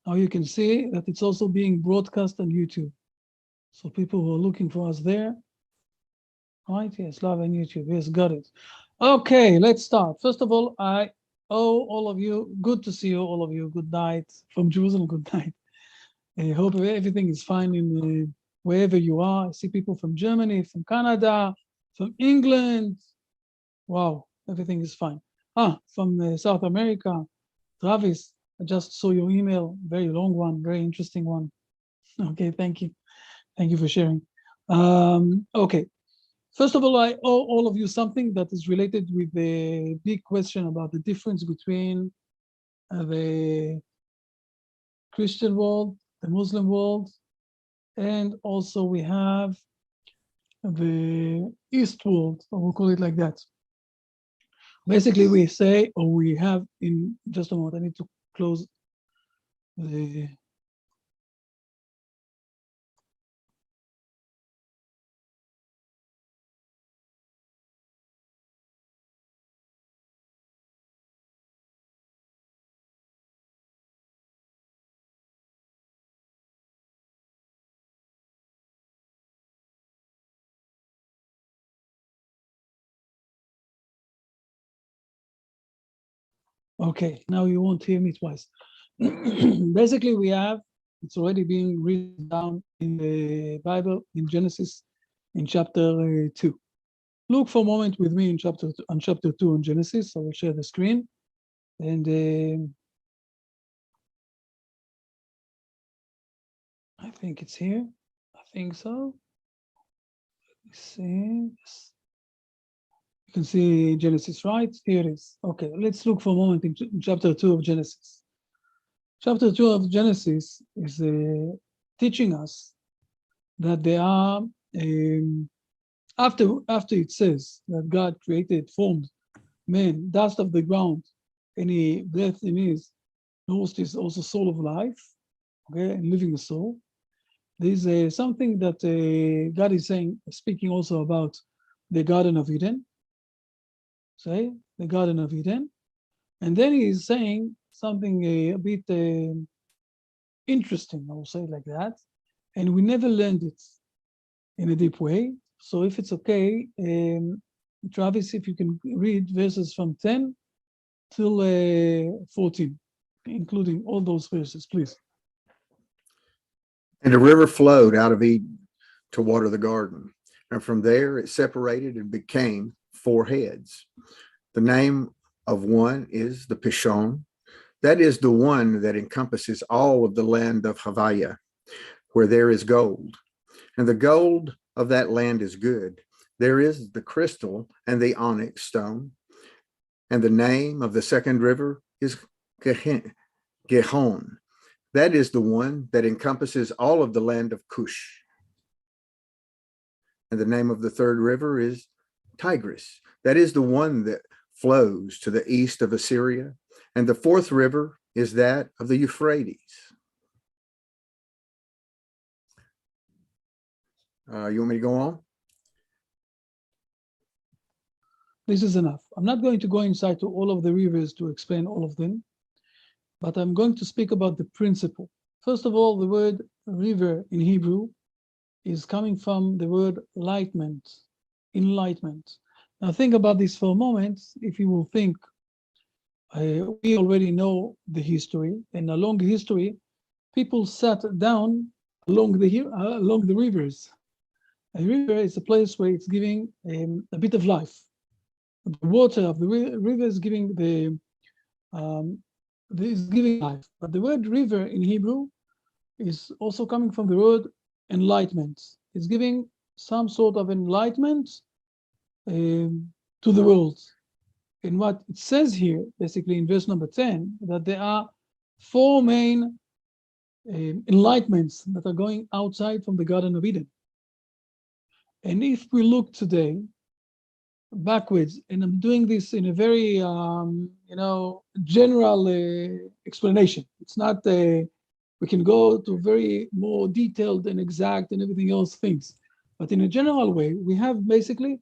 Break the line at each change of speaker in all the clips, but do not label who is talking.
Now you can see that it's also being broadcast on YouTube. So people who are looking for us there, right? Yes, live on YouTube. Yes, got it. Okay, let's start. First of all, I owe all of you, good to see you, all of you. Good night from Jerusalem. Good night. I hope everything is fine in wherever you are. I see people from Germany, from Canada, from England. Wow, everything is fine. From South America, Travis, I just saw your email, very long one, very interesting one. Okay, thank you. Thank you for sharing. Okay, first of all, I owe all of you something that is related with the big question about the difference between the Christian world, the Muslim world, and also we have the East world, or we'll call it like that. Basically, we say, or we have in just a moment, I need to close the. Okay, now you won't hear me twice. Basically, we have, it's already being written down in the Bible, in Genesis, in chapter 2. Look for a moment with me in chapter 2 in Genesis. I will share the screen. And I think it's here. I think so. Let me see. You can see Genesis, right? Here it is. Okay, let's look for a moment in chapter 2 of Genesis. Chapter 2 of Genesis is teaching us that there are, after it says that God formed man, dust of the ground, and he breathed in his nose is also soul of life, okay, and living a soul. There's something that God is saying, speaking also about the Garden of Eden, say, the Garden of Eden. And then he is saying something a bit interesting, I will say it like that. And we never learned it in a deep way. So if it's okay, Travis, if you can read verses from 10 till 14, including all those verses, please.
And a river flowed out of Eden to water the garden. And from there it separated and became 4 heads. The name of one is the Pishon. That is the one that encompasses all of the land of Haviah, where there is gold. And the gold of that land is good. There is the crystal and the onyx stone. And the name of the second river is Gihon. That is the one that encompasses all of the land of Cush. And the name of the third river is Tigris. That is the one that flows to the east of Assyria. And the fourth river is that of the Euphrates. You want me to go on?
This is enough. I'm not going to go inside to all of the rivers to explain all of them, but I'm going to speak about the principle. First of all, the word river in Hebrew is coming from the word enlightenment. Now think about this for a moment. If you will think, we already know the history, and along the history, people sat down along the rivers. A river is a place where it's giving a bit of life. The water of the river is giving is giving life. But the word river in Hebrew is also coming from the word enlightenment. It's giving some sort of enlightenment to the world. And what it says here, basically in verse number 10, that there are 4 main enlightenments that are going outside from the Garden of Eden. And if we look today backwards, and I'm doing this in a very, general explanation. It's not, we can go to very more detailed and exact and everything else things. But in a general way, we have basically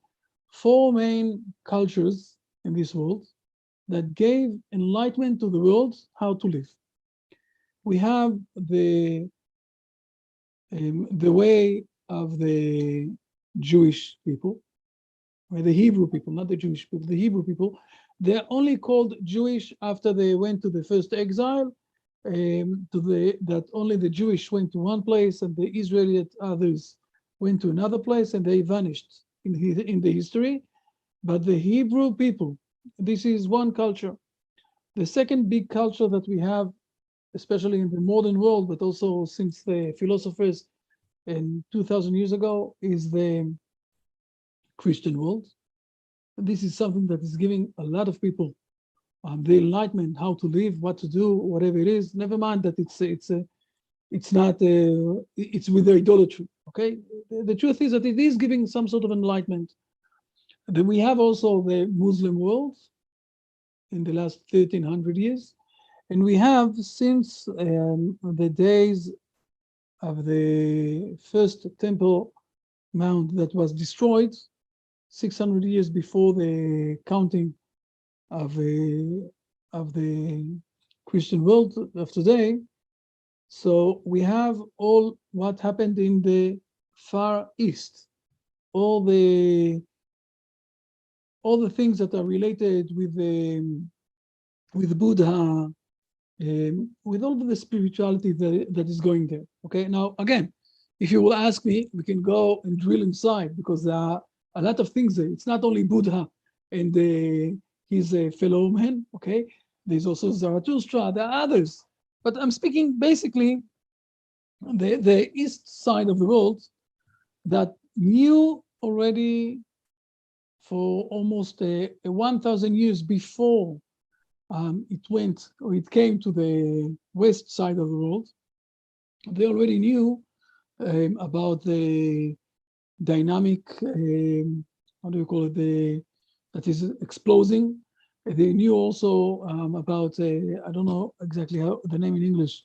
4 main cultures in this world that gave enlightenment to the world how to live. we have the way of the Jewish people, or the Hebrew people, not the Jewish people, the Hebrew people. They're only called Jewish after they went to the first exile. That only the Jewish went to one place and the Israelite others went to another place, and they vanished in the history. But the Hebrew people, this is one culture. The second big culture that we have, especially in the modern world, but also since the philosophers 2,000 years ago, is the Christian world. And this is something that is giving a lot of people the enlightenment, how to live, what to do, whatever it is. Never mind that it's with idolatry. Okay, the truth is that it is giving some sort of enlightenment. Then we have also the Muslim world in the last 1,300 years, and we have since the days of the first temple mount that was destroyed 600 years before the counting of the Christian world of today. So we have all what happened in the Far East, all the things that are related with Buddha, with all of the spirituality that is going there. Okay, now again, if you will ask me, we can go and drill inside, because there are a lot of things there. It's not only Buddha and his fellow men. Okay, there's also Zarathustra, there are others, but I'm speaking basically the east side of the world that knew already for almost 1,000 years before it came to the west side of the world. They already knew about the dynamic, how do you call it, that is exploding. They knew also about, I don't know exactly how the name in English.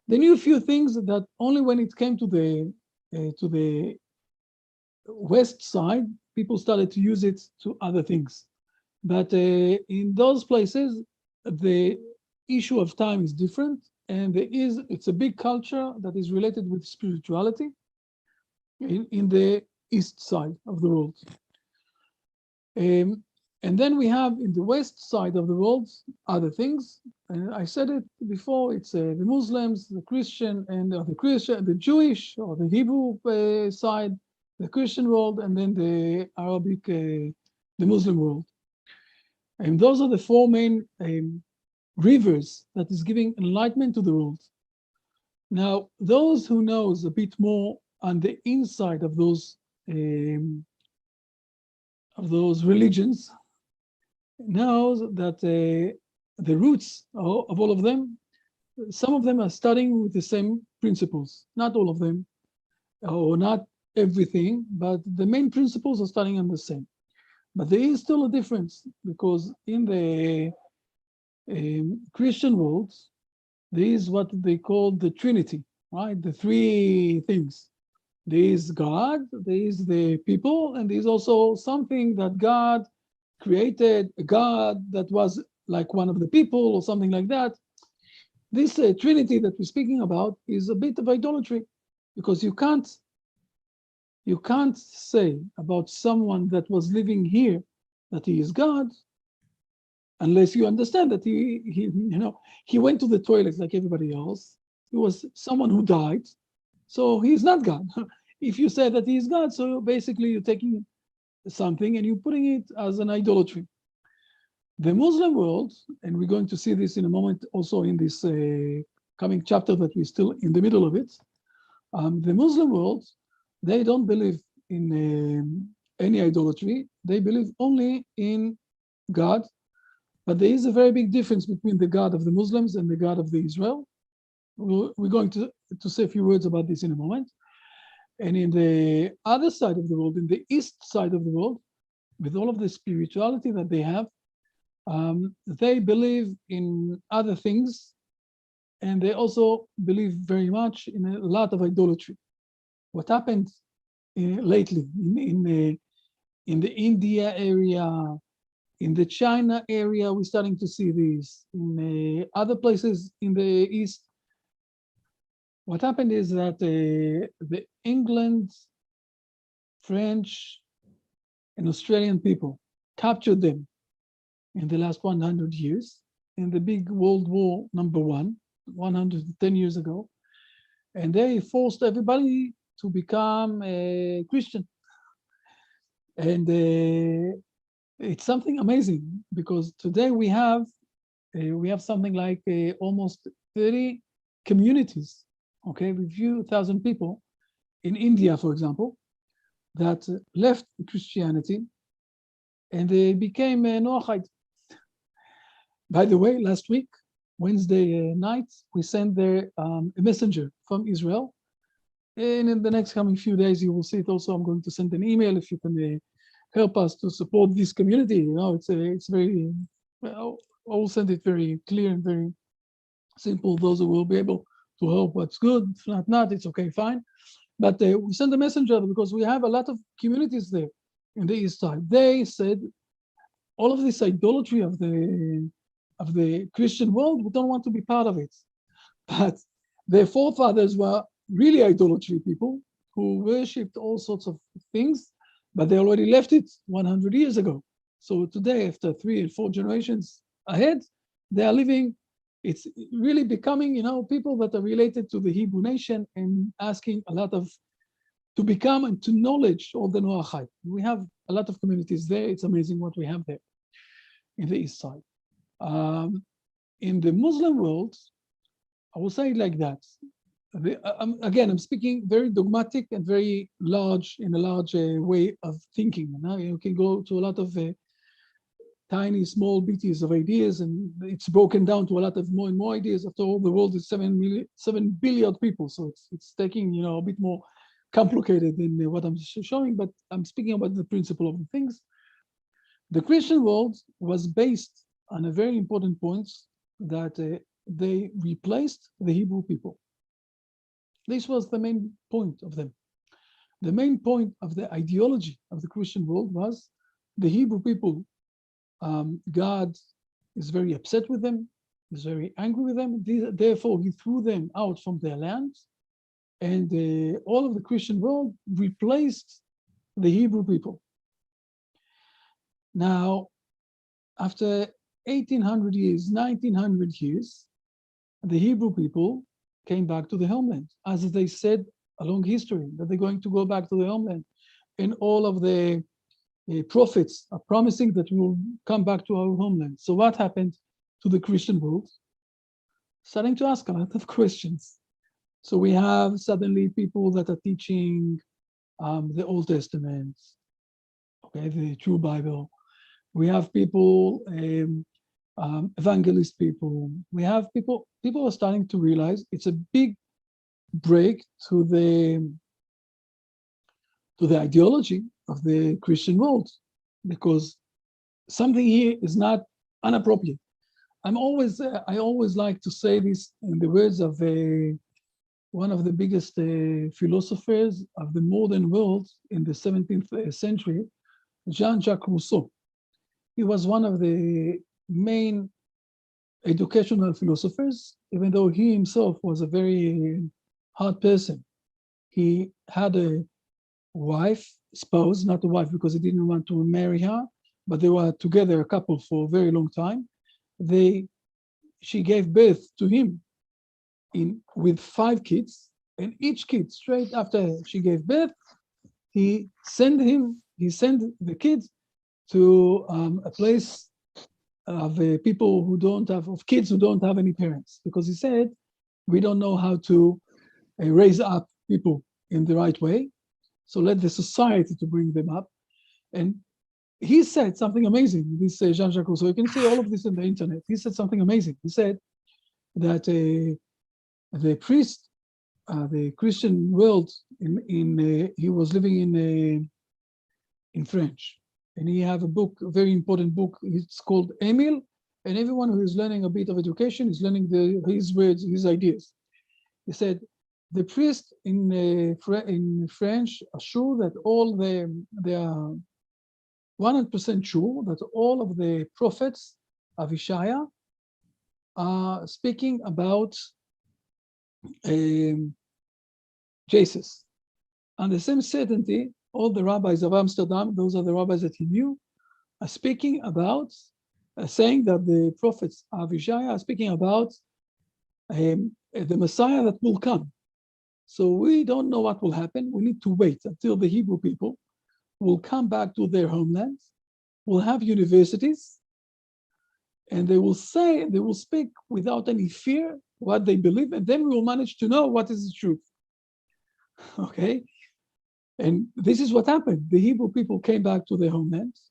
They knew a few things that only when it came to the west side, people started to use it to other things. But in those places, the issue of time is different, and it's a big culture that is related with spirituality in the east side of the world. And then we have in the west side of the world other things. And I said it before, it's the Muslims, the Christian, and the Jewish or the Hebrew side, the Christian world, and then the Arabic, the Muslim world. And those are the four main rivers that is giving enlightenment to the world. Now, those who knows a bit more on the inside of those religions knows that the roots of all of them, some of them are starting with the same principles. Not all of them, or not everything, but the main principles are starting on the same. But there is still a difference, because in the Christian world, there is what they call the Trinity, right? The three things. There is God, there is the people, and there is also something that God created, a God that was like one of the people or something like that. This Trinity that we're speaking about is a bit of idolatry, because you can't say about someone that was living here that he is God, unless you understand that he went to the toilet like everybody else. He was someone who died, so he's not God. If you say that he is God, so basically you're taking something and you're putting it as an idolatry. The Muslim world, and we're going to see this in a moment also in this coming chapter that we're still in the middle of it. The Muslim world, they don't believe in any idolatry. They believe only in God. But there is a very big difference between the God of the Muslims and the God of the Israel. We're going to say a few words about this in a moment. And in the other side of the world, in the east side of the world, with all of the spirituality that they have, they believe in other things, and they also believe very much in a lot of idolatry. What happened lately in the India area, in the China area, we're starting to see this. In other places in the East, What happened is that the England, French, and Australian people captured them in the last 100 years in the big World War #1, 110 years ago, and they forced everybody to become a Christian. And it's something amazing because today we have something like almost 30 communities, okay, with few thousand people in India, for example, that left Christianity and they became Noahide. By the way, last week, Wednesday night, we sent there a messenger from Israel. And in the next coming few days, you will see it also. I'm going to send an email if you can help us to support this community. You know, it's very, I will send it very clear and very simple. Those who will be able to help, what's good. If not, it's okay, fine. But we sent a messenger because we have a lot of communities there in the east side. They said all of this idolatry of the Christian world, we don't want to be part of it. But their forefathers were really idolatry people who worshipped all sorts of things, but they already left it 100 years ago. So today, after 3 and 4 generations ahead, they are living, it's really becoming, you know, people that are related to the Hebrew nation and asking a lot of, to become and to knowledge all the Noahide. We have a lot of communities there. It's amazing what we have there in the east side. In the Muslim world, I will say it like that. Again, I'm speaking very dogmatic and very large, in a large way of thinking. Now you can go to a lot of tiny, small bits of ideas, and it's broken down to a lot of more and more ideas. After all, the world is 7 billion people, so it's taking, you know, a bit more complicated than what I'm showing. But I'm speaking about the principle of the things. The Christian world was based on a very important point that they replaced the Hebrew people. This was the main point of them. The main point of the ideology of the Christian world was the Hebrew people. God is very upset with them, is very angry with them. Therefore, he threw them out from their land. And all of the Christian world replaced the Hebrew people. Now, after 1800 years, 1900 years, the Hebrew people came back to the homeland, as they said along history, that they're going to go back to the homeland. And all of the prophets are promising that we will come back to our homeland. So what happened to the Christian world? Starting to ask a lot of questions. So we have suddenly people that are teaching the Old Testament, okay, the true Bible. We have people, evangelist people. We have people are starting to realize it's a big break to the ideology of the Christian world, because something here is not inappropriate. I always like to say this in the words of one of the biggest philosophers of the modern world in the 17th century, Jean-Jacques Rousseau. He was one of the main educational philosophers, even though he himself was a very hard person. He had a wife, spouse, not a wife because he didn't want to marry her, but they were together a couple for a very long time. She gave birth to him with 5 kids, and each kid, straight after she gave birth, he sent the kids to a place of people who don't have, of kids who don't have any parents, because he said, we don't know how to raise up people in the right way. So let the society to bring them up. And he said something amazing, this Jean-Jacques Rousseau. You can see all of this on the internet. He said something amazing. He said that the priest, the Christian world, he was living in French. And he have a book, a very important book. It's called Emile. And everyone who is learning a bit of education is learning his words, his ideas. He said, the priest in French are sure that they are 100% sure that all of the prophets of Isaiah are speaking about Jesus. And the same certainty, all the rabbis of Amsterdam, those are the rabbis that he knew, are speaking about, saying that the prophets of Isaiah are speaking about the Messiah that will come. So we don't know what will happen. We need to wait until the Hebrew people will come back to their homelands, will have universities, and they will speak without any fear what they believe, and then we will manage to know what is the truth. Okay? And this is what happened. The Hebrew people came back to their homelands.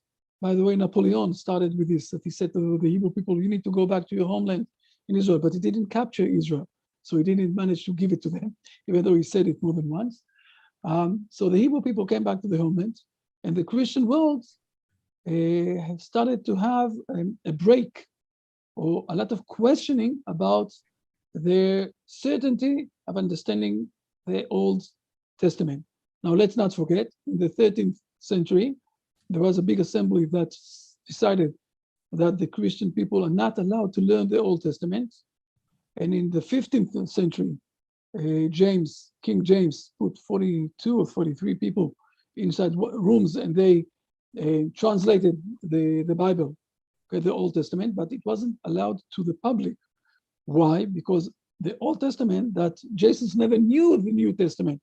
By the way, Napoleon started with this, that he said to the Hebrew people, you need to go back to your homeland in Israel, but he didn't capture Israel. So he didn't manage to give it to them, even though he said it more than once. So the Hebrew people came back to the homeland, and the Christian world have started to have a break or a lot of questioning about their certainty of understanding the Old Testament. Now, let's not forget, in the 13th century, there was a big assembly that decided that the Christian people are not allowed to learn the Old Testament. And in the 15th century, King James put 42 or 43 people inside rooms, and they translated the Bible, okay, the Old Testament, but it wasn't allowed to the public. Why? Because the Old Testament, that Jesus never knew the New Testament,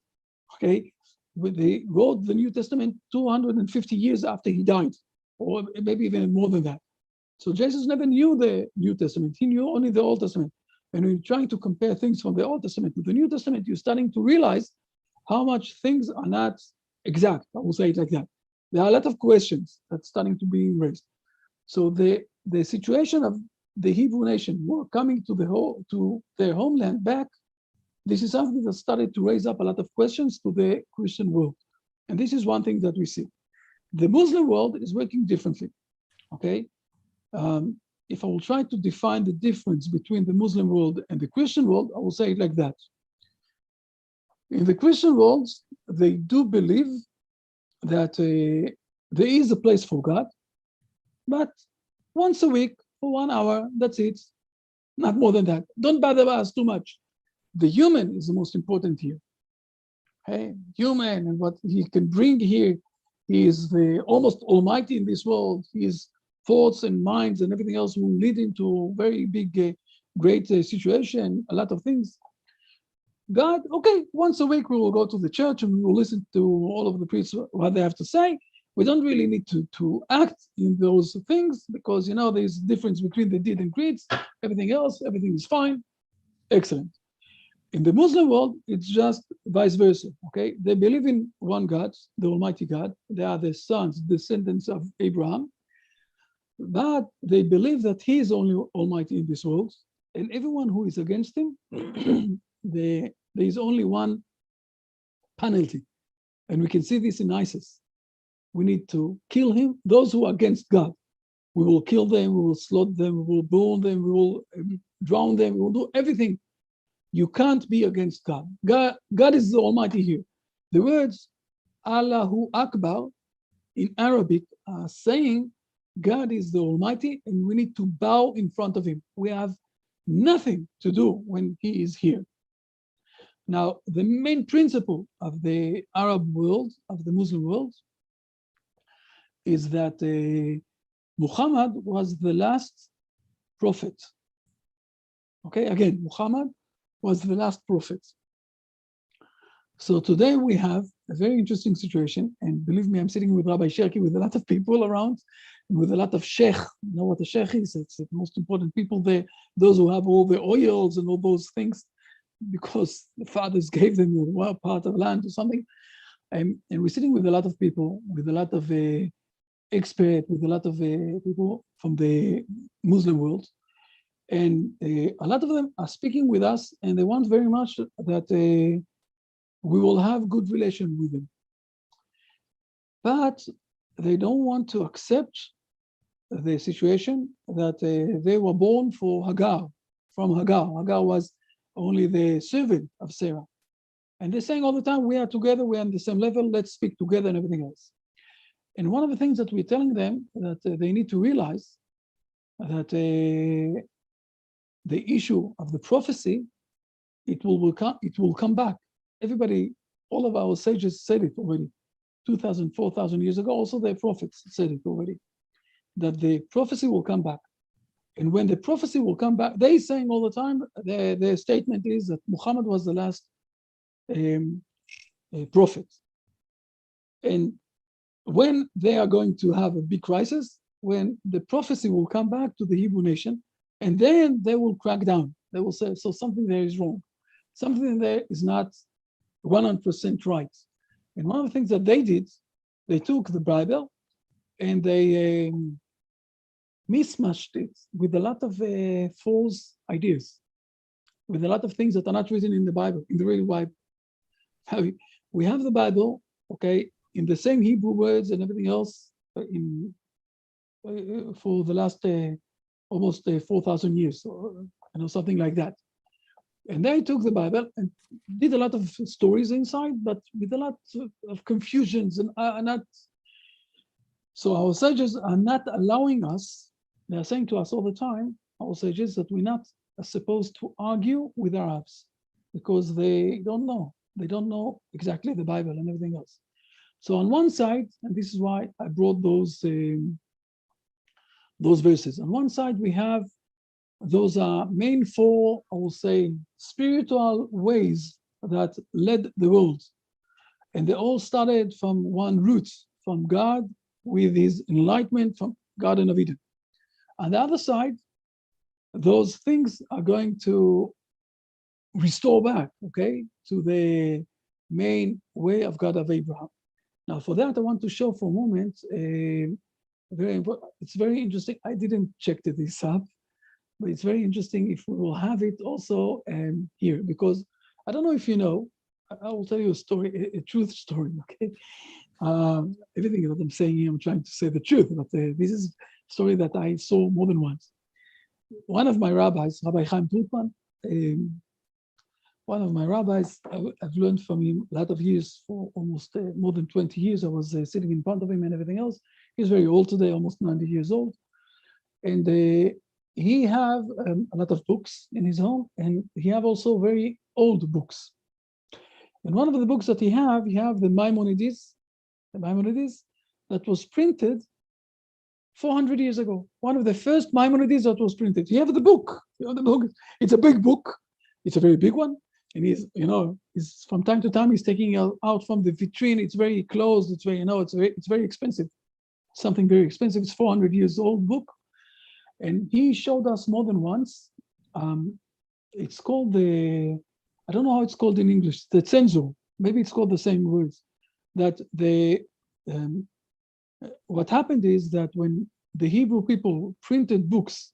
okay? When they wrote the New Testament 250 years after he died, or maybe even more than that. So Jesus never knew the New Testament. He knew only the Old Testament. And when you're trying to compare things from the Old Testament to the New Testament, you're starting to realize how much things are not exact. I will say it like that. There are a lot of questions that's starting to be raised. So the situation of the Hebrew nation were coming to their homeland back. This is something that started to raise up a lot of questions to the Christian world. And this is one thing that we see. The Muslim world is working differently, okay? If I will try to define the difference between the Muslim world and the Christian world, I will say it like that. In the Christian world, they do believe that there is a place for God, but once a week for 1 hour, that's it. Not more than that. Don't bother us too much. The human is the most important here. Hey, human and what he can bring here. He is the almost almighty in this world. His thoughts and minds and everything else will lead into a very big, great situation, a lot of things. God, okay, once a week we will go to the church and we will listen to all of the priests, what they have to say. We don't really need to act in those things because, you know, there's a difference between the deed and creeds. Everything else, everything is fine. Excellent. In the Muslim world, it's just vice versa, okay? They believe in one God, the Almighty God. They are the sons, descendants of Abraham. But they believe that he is only Almighty in this world. And everyone who is against him, there is only one penalty. And we can see this in ISIS. We need to kill him. Those who are against God, we will kill them, we will slaughter them, we will burn them, we will drown them, we will do everything. You can't be against God. God is the Almighty here. The words Allahu Akbar in Arabic are saying God is the Almighty and we need to bow in front of him. We have nothing to do when he is here. Now, the main principle of the Arab world, of the Muslim world, is that Muhammad was the last prophet. Okay, again, Muhammad was the last prophet. So today we have a very interesting situation, and believe me, I'm sitting with Rabbi Sherki with a lot of people around, and with a lot of sheikh. You know what a sheikh is? It's the most important people there, those who have all the oils and all those things, because the fathers gave them a part of land or something. And we're sitting with a lot of people, with a lot of experts, with a lot of people from the Muslim world. And a lot of them are speaking with us, and they want very much that we will have good relation with them. But they don't want to accept the situation that they were born for Hagar, from Hagar. Hagar was only the servant of Sarah. And they're saying all the time, we are together, we're on the same level, let's speak together and everything else. And one of the things that we're telling them that they need to realize that the issue of the prophecy it will come back. Everybody, all of our sages said it already, 2,000, 4,000 years ago. Also, the prophets said it already, that the prophecy will come back. And when the prophecy will come back, they saying all the time, their statement is that Muhammad was the last prophet. And when they are going to have a big crisis, when the prophecy will come back to the Hebrew nation, and then they will crack down. They will say, so something there is wrong. Something there is not 100% right. And one of the things that they did, they took the Bible and they mismatched it with a lot of false ideas, with a lot of things that are not written in the Bible, in the real Bible. We have the Bible, okay, in the same Hebrew words and everything else for the last almost 4,000 years, or something like that. And they took the Bible and did a lot of stories inside, but with a lot of confusions and not. So our sages are not allowing us. They are saying to us all the time, our sages, that we're not supposed to argue with Arabs because they don't know. They don't know exactly the Bible and everything else. So on one side, and this is why I brought those verses. On one side, we have those main four, I will say, spiritual ways that led the world. And they all started from one root, from God, with his enlightenment from Garden of Eden. On the other side, those things are going to restore back, okay, to the main way of God of Abraham. Now, for that, I want to show for a moment, it's very interesting. I didn't check this up, but it's very interesting if we will have it also here, because I don't know if you know, I will tell you a story, a truth story, okay? Everything that I'm saying here, I'm trying to say the truth, but this is a story that I saw more than once. One of my rabbis, Rabbi Chaim Trutman, one of my rabbis, I've learned from him a lot of years, for almost more than 20 years. I was sitting in front of him and everything else. He's very old today, almost 90 years old. And he have a lot of books in his home, and he have also very old books. And one of the books that he have the Maimonides that was printed 400 years ago. One of the first Maimonides that was printed. You have the book. You have the book. It's a big book. It's a very big one. And he's from time to time, he's taking it out from the vitrine. It's very closed. It's very, it's very expensive. Something very expensive. It's 400 years old book. And he showed us more than once. It's called I don't know how it's called in English, the censor. Maybe it's called the same words. That what happened is that when the Hebrew people printed books,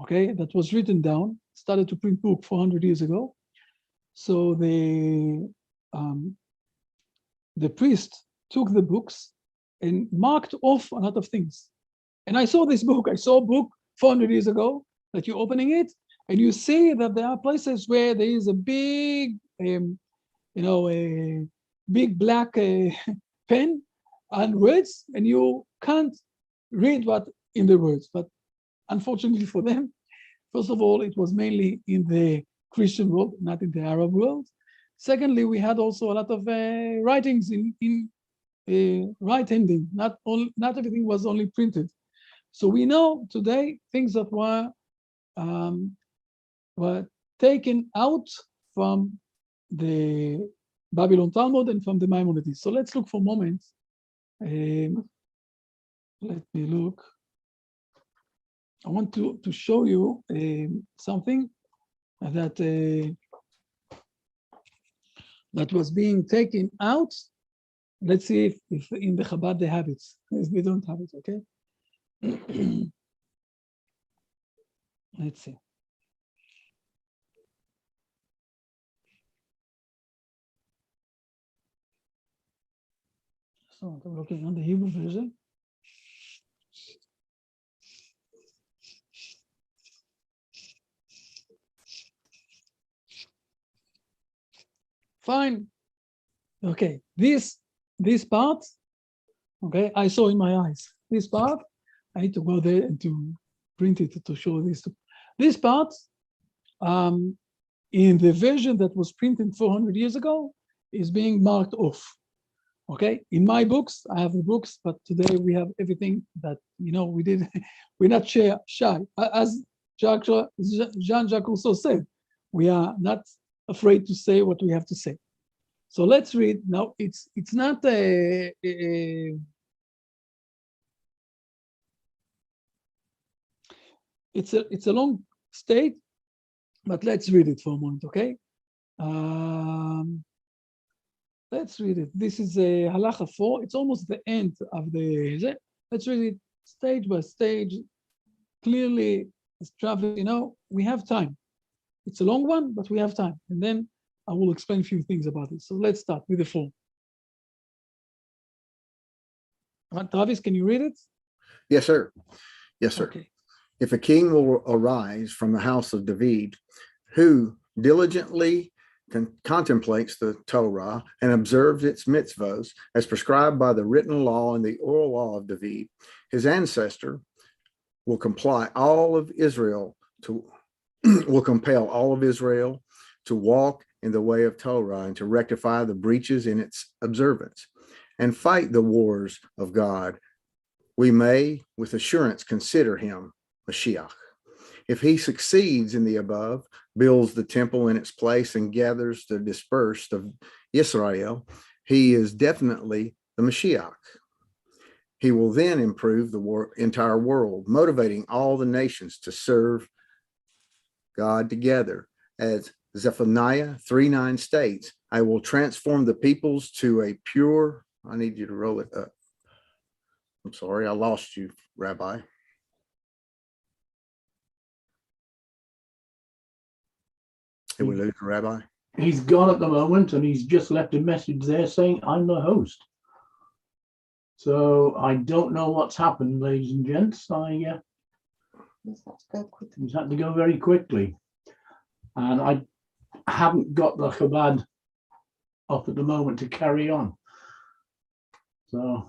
okay, that was written down, started to print book 400 years ago. So the priest took the books and marked off a lot of things. And I saw this book. I saw a book 400 years ago that you're opening it, and you see that there are places where there is a big, a big black pen and words, and you can't read what in the words. But unfortunately for them, first of all, it was mainly in the Christian world, not in the Arab world. Secondly, we had also a lot of writings in right-handing. Not everything was only printed. So we know today things that were taken out from the Babylon Talmud and from the Maimonides. So let's look for a moment. Let me look. I want to show you something that that was being taken out. Let's see if in the Chabad they have it. If we don't have it, okay? Let's see. So I'm looking on the Hebrew version. Fine. Okay, this part, okay, I saw in my eyes. This part, I need to go there and to print it to show this. This part, in the version that was printed 400 years ago is being marked off. Okay, in my books, I have the books, but today we have everything that, we did. We're not shy. As Jean-Jacques Rousseau said, we are not afraid to say what we have to say. So let's read. Now, it's not it's a long state, but let's read it for a moment, okay? Let's read it. This is a halacha 4. It's almost the end of the. Let's read it stage by stage. Clearly, it's traffic. We have time. It's a long one, but we have time. And then I will explain a few things about it. So let's start with the 4. Travis, can you read it?
Yes, sir. Yes, sir.
Okay.
If a king will arise from the house of David, who diligently contemplates the Torah and observes its mitzvos as prescribed by the written law and the oral law of David, his ancestor will compel all of Israel to walk in the way of Torah and to rectify the breaches in its observance and fight the wars of God. We may with assurance consider him Mashiach. If he succeeds in the above, builds the temple in its place, and gathers the dispersed of Israel, he is definitely the Mashiach. He will then improve the entire world, motivating all the nations to serve God together. As Zephaniah 3:9 states, I will transform the peoples to a pure. I need you to roll it up. I'm sorry, I lost you, Rabbi. Did we lose the Rabbi?
He's gone at the moment, and he's just left a message there saying, I'm the host. So I don't know what's happened, ladies and gents. He's had to go very quickly. And I haven't got the Chabad up at the moment to carry on. So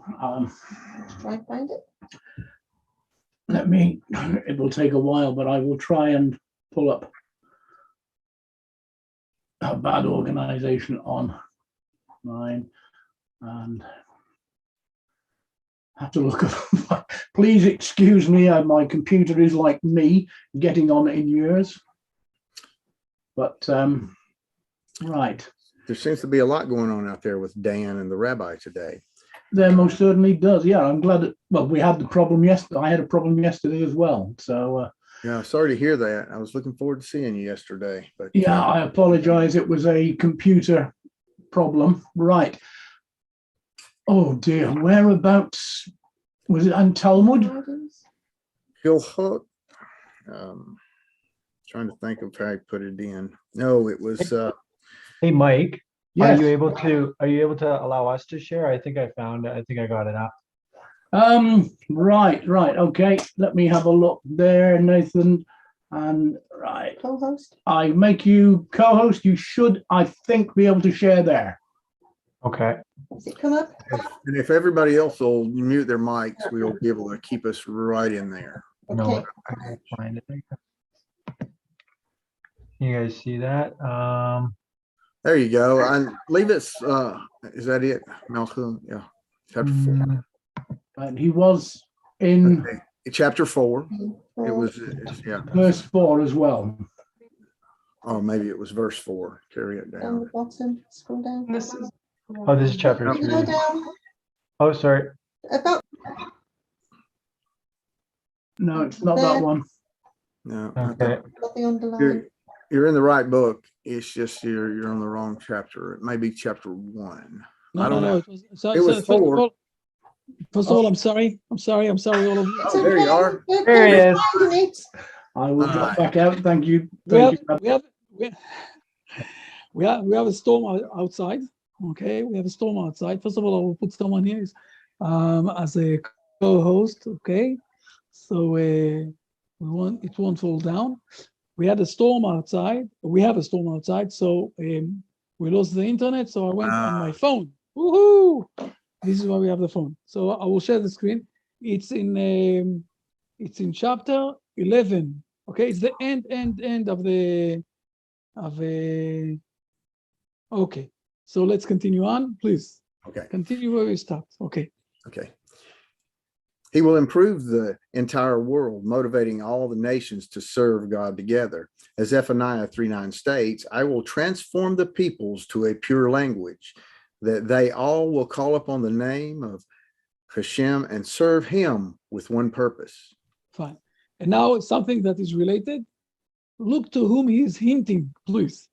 try and find it.
It will take a while, but I will try and pull up a bad organization on mine and have to look at. Please excuse me, my computer is like me, getting on in years. But right.
There seems to be a lot going on out there with Dan and the Rabbi today.
There most certainly does. Yeah, I'm glad that, well, we had the problem yesterday. I had a problem yesterday as well. So
yeah, sorry to hear that. I was looking forward to seeing you yesterday. But
yeah, I apologize. It was a computer problem. Right. Oh dear, whereabouts was it? On Talmud?
Hilchot. Trying to think of how I put it in. No, it was.
Hey, Mike.
Yes.
Are you able to allow us to share? I think I found it. I think I got it up.
Right. Okay. Let me have a look there, Nathan. And right.
Co-host.
I make you co-host. You should, I think, be able to share there.
Okay.
Does it come up?
And if everybody else will mute their mics, we'll be able to keep us right in there.
No,
Okay.
I can't find it. You guys see that?
There you go. And leave it. Is that it, Malcolm? Yeah. Chapter 4.
And he was in
Okay. Chapter 4. It was, yeah.
verse 4 as well.
Oh, maybe it was verse 4. Carry it
Down
down.
the bottom, scroll down.
This is chapter
Go
3.
down
Oh, sorry.
about
No, it's not that one.
No.
Okay.
got the underline.
You're in the right book. It's just you're on the wrong chapter. It may be chapter 1. I don't know.
It was, so,
It was
so, first of
4.
all, first of all, I'm sorry, all of you.
Oh, there you are.
There he is.
I will
All
drop
right.
back out. Thank you.
We
Thank
have,
you.
we have a storm outside. Okay, we have a storm outside. First of all, I will put someone here as a co-host. Okay, so it won't fall down. We had a storm outside. We have a storm outside, so we lost the internet. So I went on my phone. Woohoo! This is why we have the phone. So I will share the screen. It's in chapter 11. Okay, it's the end of the Okay, so let's continue on, please.
Okay.
Continue where we stopped. Okay.
Okay. He will improve the entire world, motivating all the nations to serve God together. As Zephaniah 3:9 states, I will transform the peoples to a pure language, that they all will call upon the name of Hashem and serve him with one purpose.
Fine. And now something that is related. Look to whom he is hinting, please.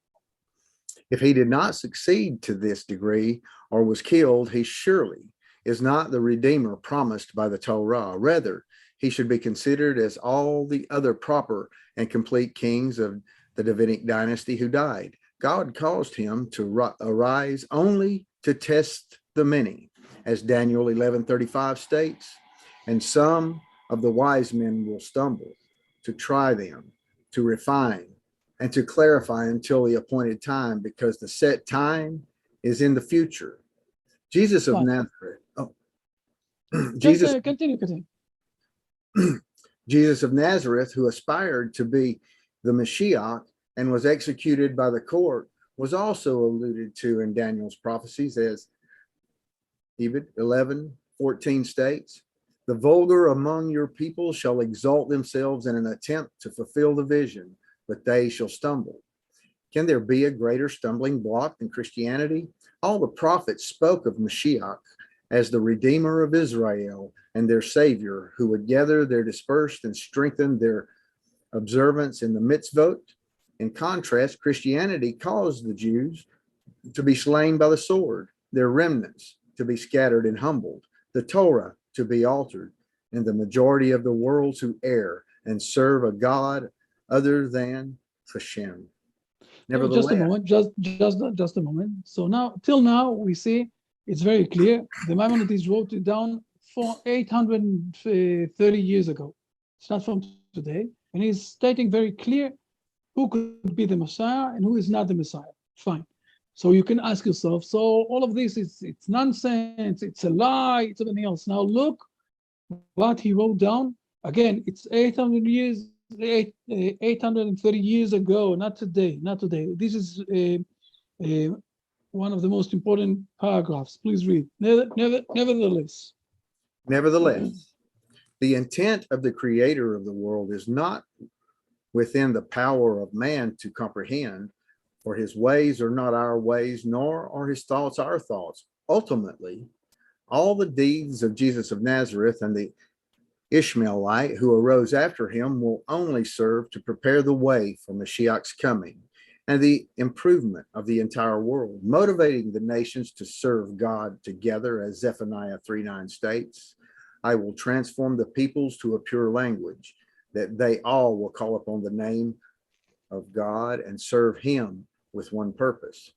If he did not succeed to this degree or was killed, he surely is not the Redeemer promised by the Torah. Rather, he should be considered as all the other proper and complete kings of the Davidic dynasty who died. God caused him to arise only to test the many, as Daniel 11:35 states, and some of the wise men will stumble, to try them, to refine, and to clarify until the appointed time, because the set time is in the future. Jesus of
Fine.
Nazareth.
Just continue.
Jesus of Nazareth, who aspired to be the Mashiach and was executed by the court, was also alluded to in Daniel's prophecies, as Ebed 11:14 states, the vulgar among your people shall exalt themselves in an attempt to fulfill the vision, but they shall stumble. Can there be a greater stumbling block than Christianity? All the prophets spoke of Mashiach as the Redeemer of Israel and their Savior, who would gather their dispersed and strengthen their observance in the mitzvot. In contrast, Christianity caused the Jews to be slain by the sword, their remnants to be scattered and humbled, the Torah to be altered, and the majority of the world to err and serve a God other than Hashem. Nevertheless,
Just a moment, just a moment. So now, till now, we see it's very clear. The Maimonides wrote it down for 830 years ago. It's not from today. And he's stating very clear who could be the Messiah and who is not the Messiah. Fine. So you can ask yourself, so all of this it's nonsense, it's a lie, it's everything else. Now look what he wrote down. Again, it's 830 years ago, not today. This is one of the most important paragraphs. Please read. Nevertheless,
the intent of the creator of the world is not within the power of man to comprehend, for his ways are not our ways, nor are his thoughts our thoughts. Ultimately, all the deeds of Jesus of Nazareth and the Ishmaelite who arose after him will only serve to prepare the way for Mashiach's coming and the improvement of the entire world, motivating the nations to serve God together, as Zephaniah 3:9 states. I will transform the peoples to a pure language, that they all will call upon the name of God and serve him with one purpose.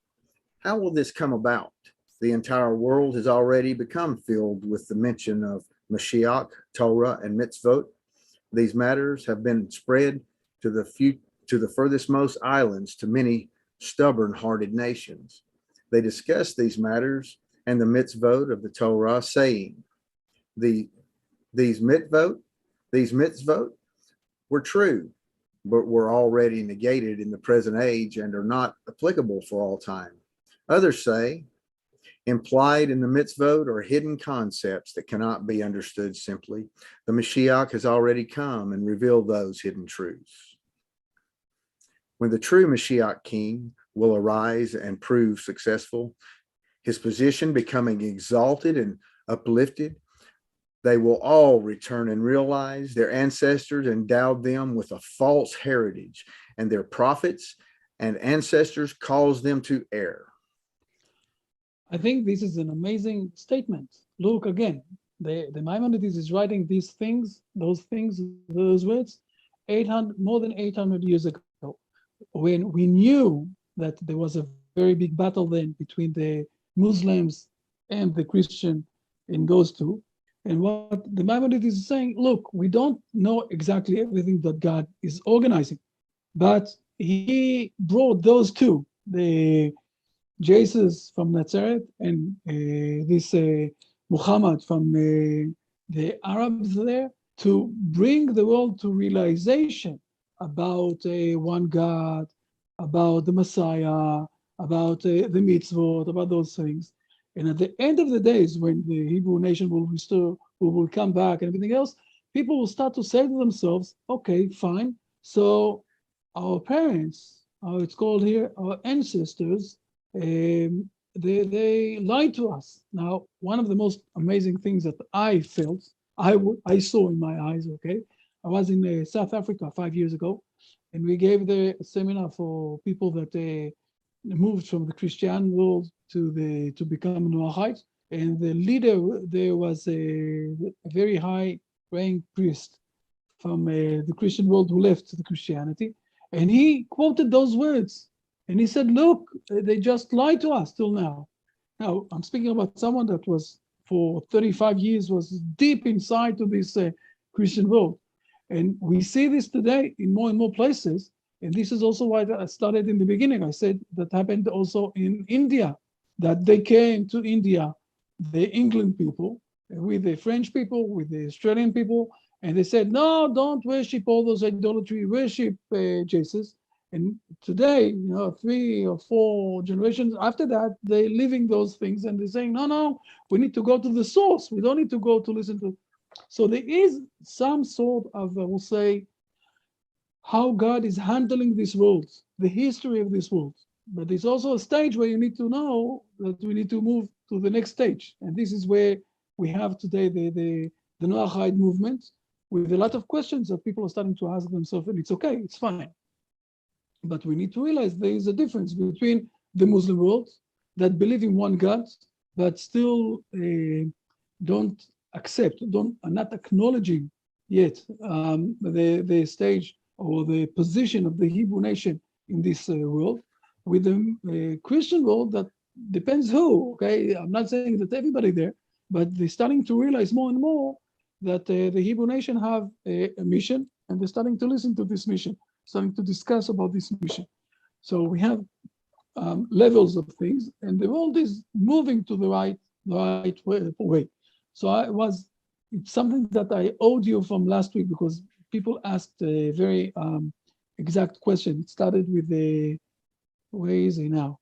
How will this come about? The entire world has already become filled with the mention of Mashiach, Torah, and mitzvot. These matters have been spread to the furthest most islands, to many stubborn-hearted nations. They discuss these matters and the mitzvot of the Torah, saying, these mitzvot were true, but were already negated in the present age and are not applicable for all time. Others say, implied in the mitzvot are hidden concepts that cannot be understood simply. The Mashiach has already come and revealed those hidden truths. When the true Mashiach king will arise and prove successful, his position becoming exalted and uplifted, they will all return and realize their ancestors endowed them with a false heritage, and their prophets and ancestors caused them to err.
I think this is an amazing statement. Look again, the Maimonides is writing these things, those words, more than 800 years ago, when we knew that there was a very big battle then between the Muslims and the Christian in those two. And what the Maimonides is saying, look, we don't know exactly everything that God is organizing, but he brought those two, the Jesus from Nazareth and this Muhammad from the Arabs there, to bring the world to realization about one God, about the Messiah, about the mitzvot, about those things. And at the end of the days, when the Hebrew nation will restore, will come back and everything else, people will start to say to themselves, okay, fine. So our parents, it's called here, our ancestors, they lied to us. Now, one of the most amazing things that I felt, I saw in my eyes, okay, I was in South Africa 5 years ago, and we gave the seminar for people that moved from the Christian world to become Noahide. And the leader there was a very high rank priest from the Christian world who left the Christianity. And he quoted those words. And he said, look, they just lied to us till now. Now, I'm speaking about someone that was for 35 years, was deep inside to this Christian world. And we see this today in more and more places. And this is also why I started in the beginning. I said that happened also in India, that they came to India, the England people, with the French people, with the Australian people, and they said, no, don't worship all those idolatry, worship Jesus. And today, 3 or 4 generations after that, they're living those things and they're saying, no, we need to go to the source. We don't need to go to listen to. So there is some sort of, I will say, how God is handling this world, the history of this world. But there's also a stage where you need to know that we need to move to the next stage. And this is where we have today the Noahide movement, with a lot of questions that people are starting to ask themselves, and it's okay, it's fine. But we need to realize there is a difference between the Muslim world that believe in one God, but still don't accept, are not acknowledging yet the stage or the position of the Hebrew nation in this world, with the Christian world that depends who, okay? I'm not saying that everybody there, but they're starting to realize more and more that the Hebrew nation have a mission, and they're starting to listen to this mission, starting to discuss about this mission. So we have levels of things, and the world is moving to the right way. So it's something that I owed you from last week, because people asked a very exact question. It started with where is he now?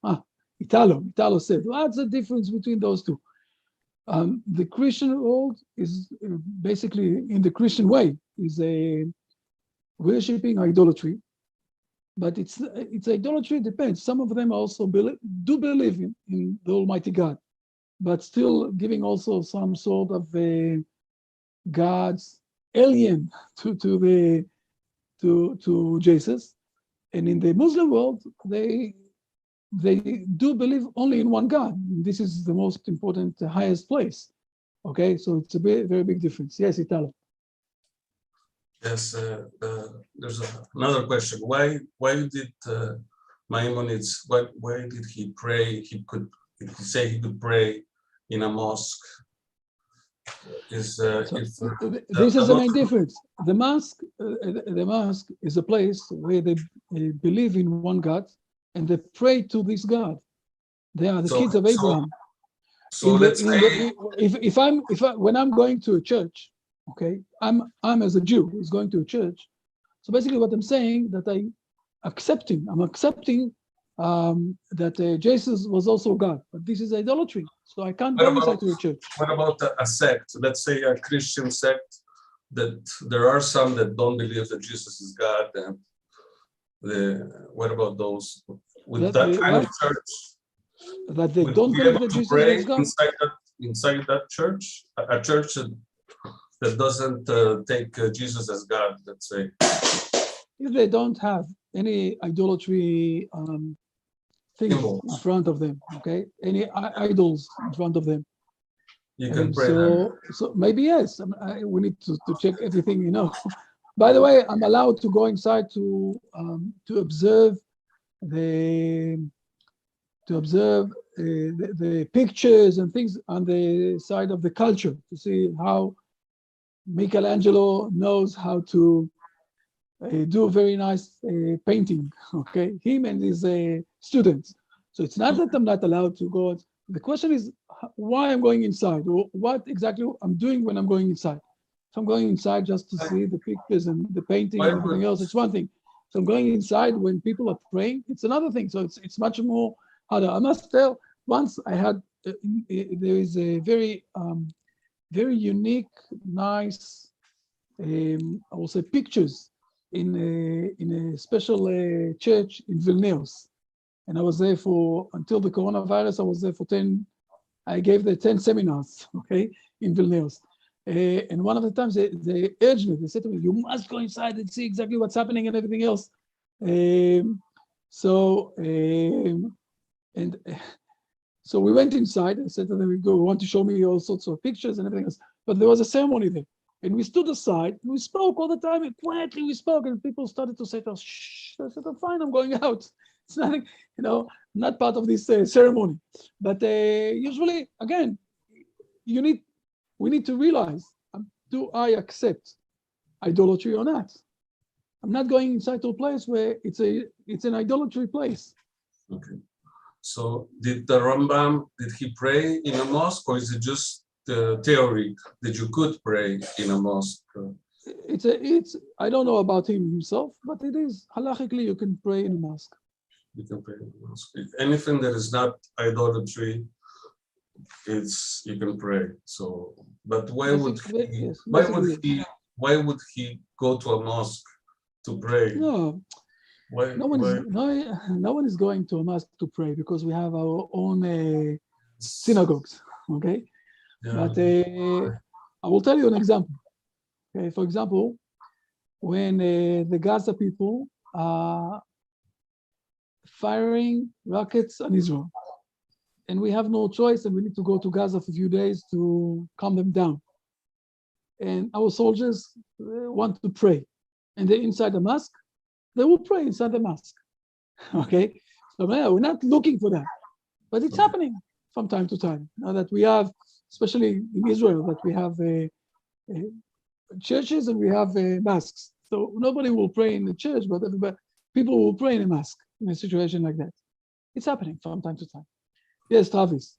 Italo said, what's the difference between those two? The Christian world is basically, in the Christian way, is a worshipping idolatry, but it's idolatry depends. Some of them also do believe in the Almighty God, but still giving also some sort of God's alien to Jesus. And in the Muslim world, they do believe only in one God. This is the most important, highest place. Okay, so it's a very big difference. Yes, Italo.
Yes, there's another question. Why did Maimonides? Why did he pray? He say he could pray in a mosque. This is
the main difference. The mosque is a place where they believe in one God, and they pray to this God. They are the kids of Abraham.
So let's say
when I'm going to a church, okay, I'm as a Jew who's going to a church. So basically, what I'm saying that I'm accepting that Jesus was also God, but this is idolatry. So I can't go inside to a church.
What about a sect? Let's say a Christian sect, that there are some that don't believe that Jesus is God, and what about those with that kind of church?
That they don't believe that Jesus is God?
Inside that church, a church that doesn't take Jesus as God, let's say.
If they don't have any idolatry things in front of them, okay, any idols in front of them,
you can pray.
So maybe yes. We need to check everything, By the way, I'm allowed to go inside to observe the pictures and things on the side of the culture, to see how Michelangelo knows how to do very nice painting, okay? Him and his students. So it's not that I'm not allowed to go. The question is why I'm going inside, or what exactly I'm doing when I'm going inside. If I'm going inside just to see the pictures and the painting and everything else, it's one thing. So going inside when people are praying, it's another thing. So it's much more harder. I must tell, once I had, there is a very unique, nice, I will say, pictures in a special church in Vilnius. And I was there until the coronavirus, I was there for 10, I gave the 10 seminars, okay, in Vilnius. And one of the times they urged me, they said to me, you must go inside and see exactly what's happening and everything else. So we went inside. I said to them, we want to show me all sorts of pictures and everything else. But there was a ceremony there. And we stood aside, and we spoke all the time, and quietly we spoke, and people started to say to us, shh. I said, I'm fine, I'm going out. It's nothing, not part of this ceremony. But usually, again, we need to realize, do I accept idolatry or not? I'm not going inside to a place where it's an idolatry place.
Okay. So did the Rambam, did he pray in a mosque, or is it just the theory that you could pray in a mosque?
I don't know about him himself, but it is halachically you can pray in a mosque.
You can pray in a mosque. Anything that is not idolatry, you can pray. So, but why would he go to a mosque to pray?
No. No one is going to a mosque to pray because we have our own synagogues, okay?
Yeah.
But I will tell you an example. Okay, for example, when the Gaza people are firing rockets on Israel, and we have no choice, and we need to go to Gaza for a few days to calm them down. And our soldiers want to pray, and they're inside the mosque. They will pray inside the mosque. Okay, so we're not looking for that, but it's happening from time to time. Now that we have, especially in Israel, that we have churches and we have mosques. So nobody will pray in the church, but people will pray in a mosque in a situation like that. It's happening from time to time. Yes, Travis.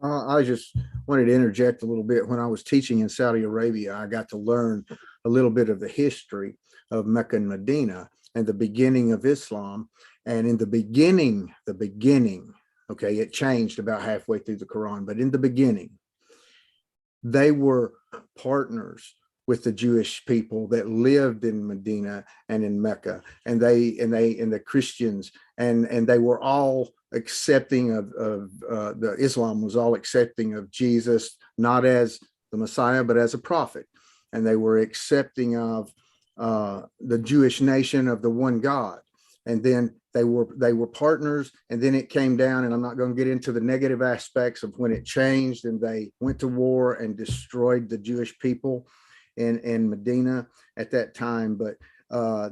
I just wanted to interject a little bit. When I was teaching in Saudi Arabia, I got to learn a little bit of the history of Mecca and Medina and the beginning of Islam. And in the beginning, okay, it changed about halfway through the Quran, but in the beginning, they were partners with the Jewish people that lived in Medina and in Mecca, and the Christians, and they were all accepting of the Islam was all accepting of Jesus, not as the Messiah, but as a prophet. And they were accepting of the Jewish nation of the one God. And then they were partners, and then it came down, and I'm not going to get into the negative aspects of when it changed, and they went to war and destroyed the Jewish people in Medina at that time. But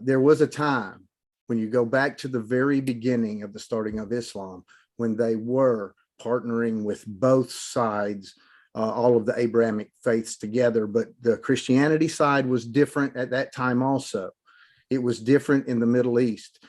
there was a time when you go back to the very beginning of the starting of Islam, when they were partnering with both sides, all of the Abrahamic faiths together. But the Christianity side was different at that time also. It was different in the Middle East.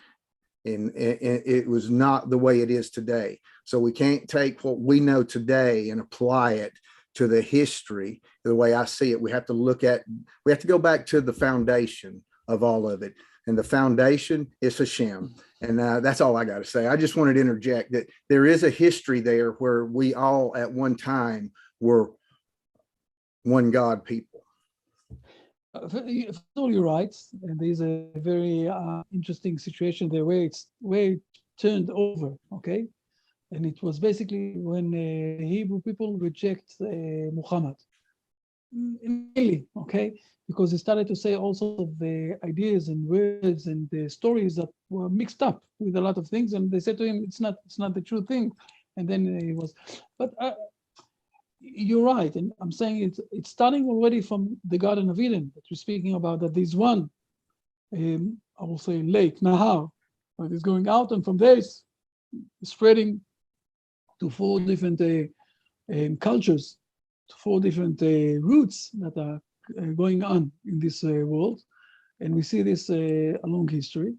And it was not the way it is today. So we can't take what we know today and apply it to the history the way I see it. We have to go back to the foundation of all of it. And the foundation is Hashem. And that's all I got to say. I just wanted to interject that there is a history there where we all at one time were one God people.
You're right. And there's a very interesting situation there where it turned over, okay? And it was basically when Hebrew people reject Muhammad. Mainly, okay? Because they started to say also the ideas and words and the stories that were mixed up with a lot of things. And they said to him, it's not the true thing. And then he was, but you're right, and I'm saying it's starting already from the Garden of Eden that we're speaking about, that there's one, I will say, lake, Nahar, that is going out, and from there it's spreading to 4 different cultures, to 4 different roots that are going on in this world, and we see this along history.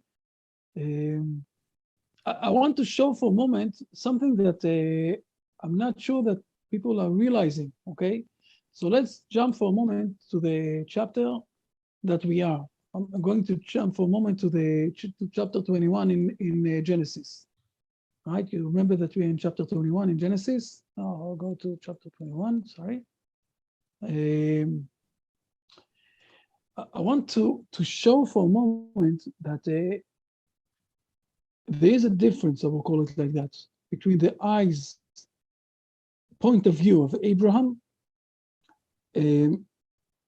I want to show for a moment something that I'm not sure that people are realizing, okay? So let's jump for a moment to the chapter that we are, I'm going to jump for a moment to to chapter 21 in Genesis. Right? You remember that we're in chapter 21 in Genesis? Oh, I'll go to chapter 21, sorry. I want to show for a moment that there is a difference, I will call it like that, between the eyes point of view of Abraham and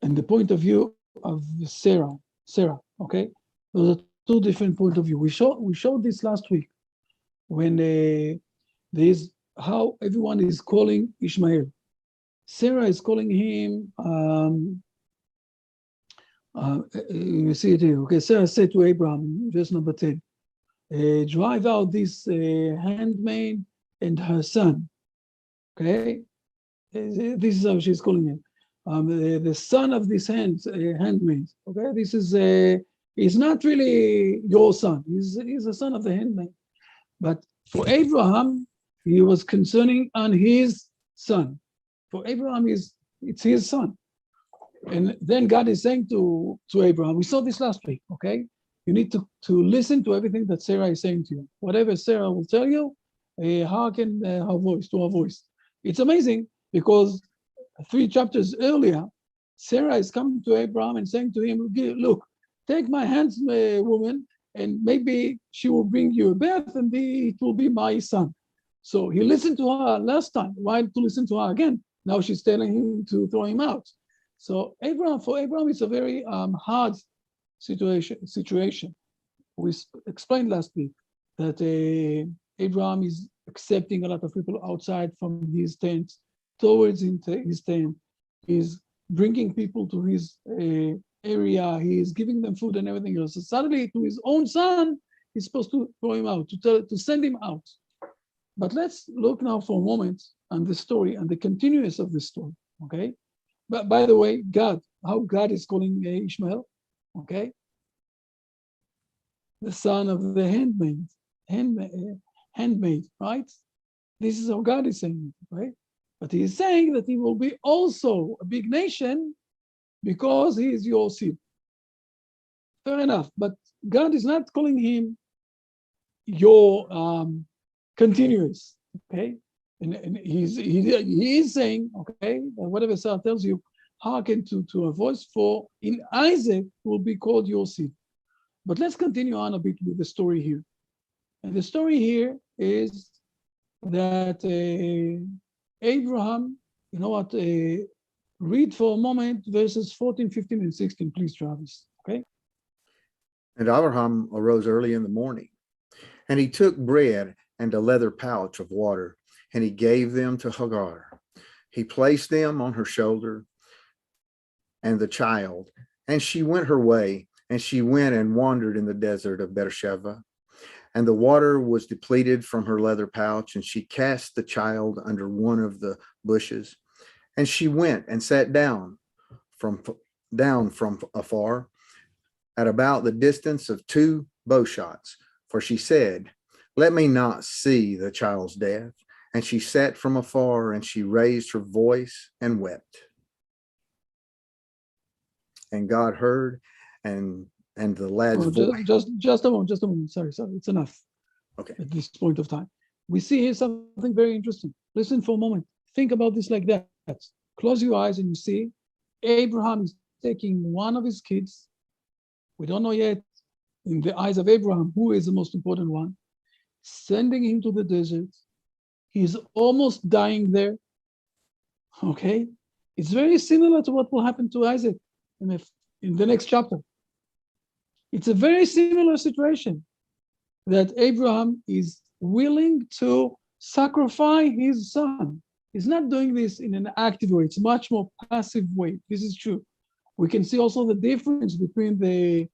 the point of view of Sarah. Okay, those are two different point of view. We showed this last week when there is how everyone is calling Ishmael. Sarah is calling him. You see it here. Okay, Sarah said to Abraham, verse number 10, drive out this handmaid and her son. Okay, this is how she's calling him. The son of this handmaid. Okay, this is he's not really your son. He's the son of the handmaid. But for Abraham, he was concerning on his son. For Abraham, it's his son. And then God is saying to Abraham, we saw this last week, okay? You need to listen to everything that Sarah is saying to you. Whatever Sarah will tell you, hearken her voice. It's amazing because 3 chapters earlier, Sarah is coming to Abraham and saying to him, look, take my woman, and maybe she will bring you a birth, and it will be my son. So he listened to her last time. Why to listen to her again? Now she's telling him to throw him out. So for Abraham, it's a very hard situation. We explained last week that Abraham is accepting a lot of people outside from his tent towards his tent. He's bringing people to his area. He is giving them food and everything else. So suddenly, to his own son, he's supposed to throw him out, to send him out. But let's look now for a moment on the story and the continuous of the story. Okay. But by the way, how God is calling Ishmael, okay? The son of the handmaid, right? This is how God is saying it, right? But he is saying that he will be also a big nation because he is your seed. Fair enough, but God is not calling him your continuous, okay? And he is saying, okay, whatever Sarah tells you, hearken to a voice, for in Isaac will be called your seed. But let's continue on a bit with the story here. And the story here is that Abraham, you know what, read for a moment verses 14, 15, and 16, please, Travis, okay?
And Abraham arose early in the morning, and he took bread and a leather pouch of water, and he gave them to Hagar. He placed them on her shoulder and the child, and she went her way, and she went and wandered in the desert of Beersheba. And the water was depleted from her leather pouch, and she cast the child under one of the bushes. And she went and sat down from afar at about the distance of 2 bow shots, for she said, let me not see the child's death. And she sat from afar, and she raised her voice and wept. And God heard, and the lad's voice.
Just a moment. Sorry, it's enough.
Okay.
At this point of time, we see here something very interesting. Listen for a moment. Think about this like that. Close your eyes, and you see Abraham is taking one of his kids. We don't know yet, in the eyes of Abraham, who is the most important one, sending him to the desert. He's almost dying there. Okay, it's very similar to what will happen to Isaac in the next chapter. It's a very similar situation that Abraham is willing to sacrifice his son. He's not doing this in an active way. It's a much more passive way. This is true. We can see also the difference between the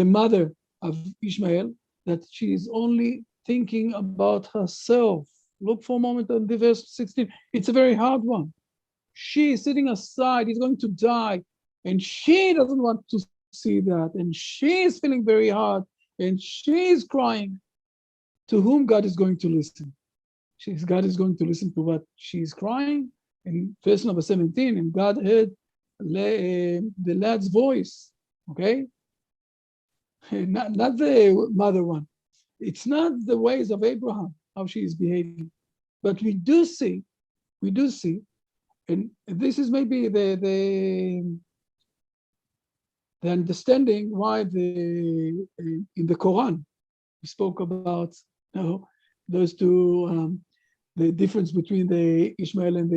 mother of Ishmael, that she is only thinking about herself. Look for a moment on the verse 16. It's a very hard one. She is sitting aside. He's going to die. And she doesn't want to see that. And she is feeling very hard. And she is crying. To whom God is going to listen? God is going to listen to what she's crying. In verse number 17, and God heard the lad's voice. Okay? not the mother one. It's not the ways of Abraham, how she is behaving. But we do see, and this is maybe the understanding why in the Quran, we spoke about those two, the difference between the Ishmael and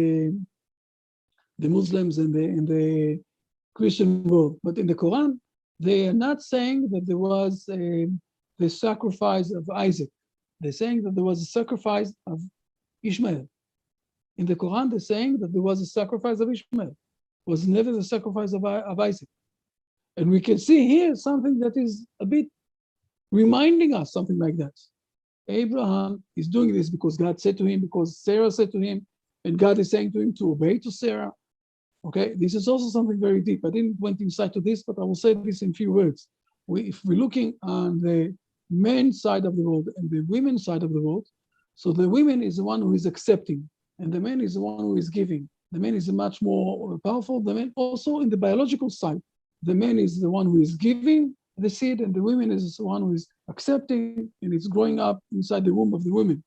the Muslims and the Christian world. But in the Quran, they are not saying that there was the sacrifice of Isaac. They're saying that there was a sacrifice of Ishmael. In the Quran, they're saying that there was a sacrifice of Ishmael. It was never the sacrifice of Isaac. And we can see here something that is a bit reminding us something like that. Abraham is doing this because God said to him, because Sarah said to him, and God is saying to him to obey to Sarah. Okay, this is also something very deep. I didn't went inside to this, but I will say this in few words. If we're looking on the men's side of the world and the women's side of the world, so the women is the one who is accepting, and the man is the one who is giving. The man is much more powerful. The man also in the biological side, the man is the one who is giving the seed, and the woman is the one who is accepting, and it's growing up inside the womb of the woman.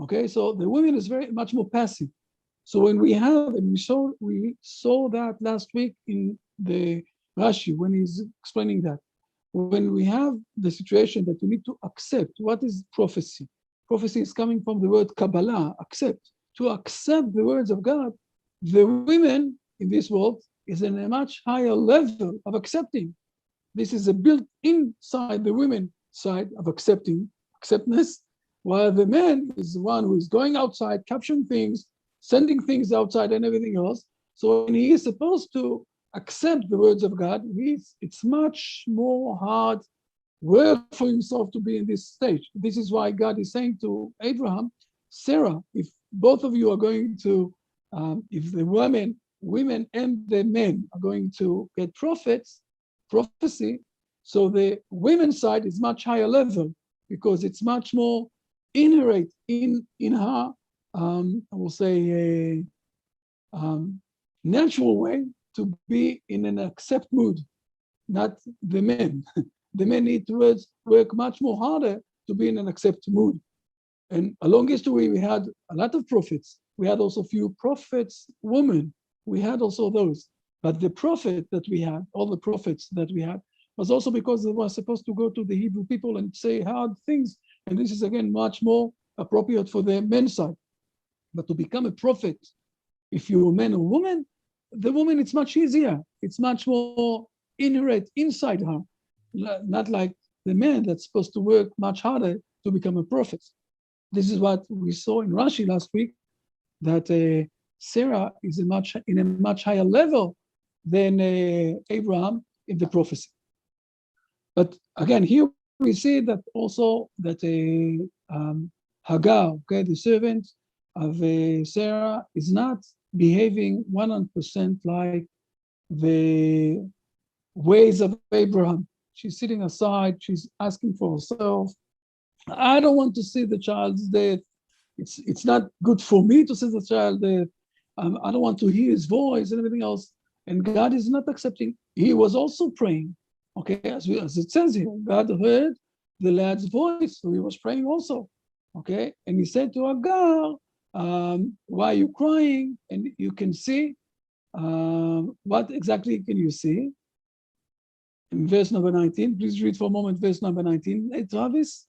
Okay, so the woman is very much more passive. So when we have, and we saw that last week in the Rashi when he's explaining that, when we have the situation that we need to accept what is prophecy. Prophecy is coming from the word Kabbalah, accept. To accept the words of God, the women in this world is in a much higher level of accepting. This is a built inside the women side of acceptance, while the man is the one who is going outside, capturing things, sending things outside and everything else. So when he is supposed to accept the words of God, it's much more hard work for himself to be in this stage. This is why God is saying to Abraham, Sarah, if both of you are going to, if the women and the men are going to get prophecy, so the women's side is much higher level because it's much more inherent in her, I will say, natural way to be in an accept mood, not the men. The men need to work much more harder to be in an accept mood. And along history, we had a lot of prophets. We had also few prophets, women. We had also those. But the prophet that we had, all the prophets that we had, was also because they were supposed to go to the Hebrew people and say hard things. And this is, again, much more appropriate for the men's side. But to become a prophet, if you're a man or woman, the woman, it's much easier. It's much more inherent inside her. Not like the man that's supposed to work much harder to become a prophet. This is what we saw in Rashi last week, that Sarah is in a much higher level than Abraham in the prophecy. But again, here we see that also that Hagar, okay, the servant of Sarah, is not behaving 100% like the ways of Abraham. She's sitting aside, she's asking for herself. I don't want to see the child's death. It's not good for me to see the child death. I don't want to hear his voice and everything else. And God is not accepting. He was also praying. Okay, as it says here, God heard the lad's voice, so he was praying also. Okay, and he said to Hagar, why are you crying? And you can see, what exactly can you see? In verse number 19, please read for a moment, verse number 19. Hey, Travis.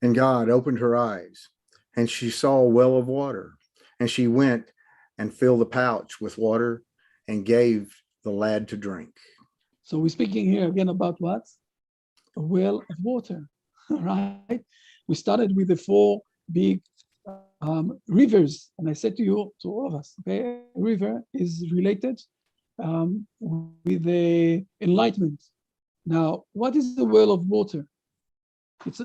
And God opened her eyes, and she saw a well of water. And she went and filled the pouch with water and gave the lad to drink.
So we're speaking here again about what? A well of water, right? We started with the four big rivers. And I said to you, to all of us, okay, a river is related with the enlightenment. Now, what is the well of water? It's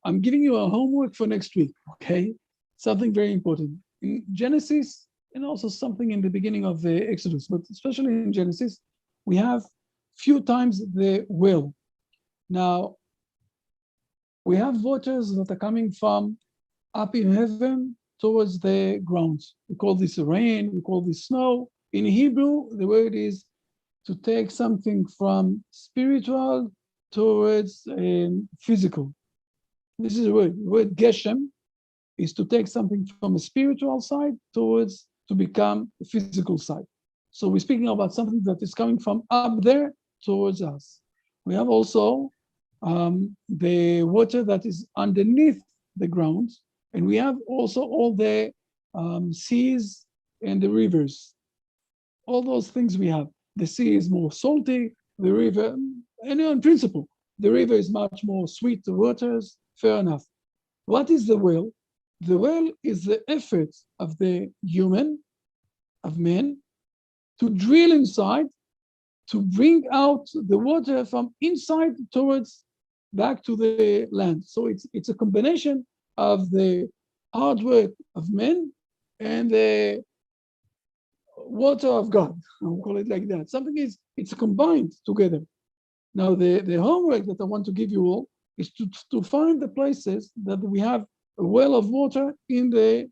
I'm giving you a homework for next week, okay? Something very important. In Genesis, and also something in the beginning of the Exodus, but especially in Genesis, we have few times the well. Now, we have waters that are coming from up in heaven towards the ground. We call this rain, we call this snow. In Hebrew, the word is to take something from spiritual towards physical. This is the word. The word Geshem is to take something from a spiritual side towards to become a physical side. So we're speaking about something that is coming from up there towards us. We have also the water that is underneath the ground, and we have also all the seas and the rivers. All those things we have. The sea is more salty, the river, and in principle, the river is much more sweet, the waters, fair enough. What is the well? The well is the effort of the human, of men, to drill inside, to bring out the water from inside towards back to the land. So it's a combination of the hard work of men and the water of God. I'll call it like that. It's combined together. Now the homework that I want to give you all is to find the places that we have a well of water in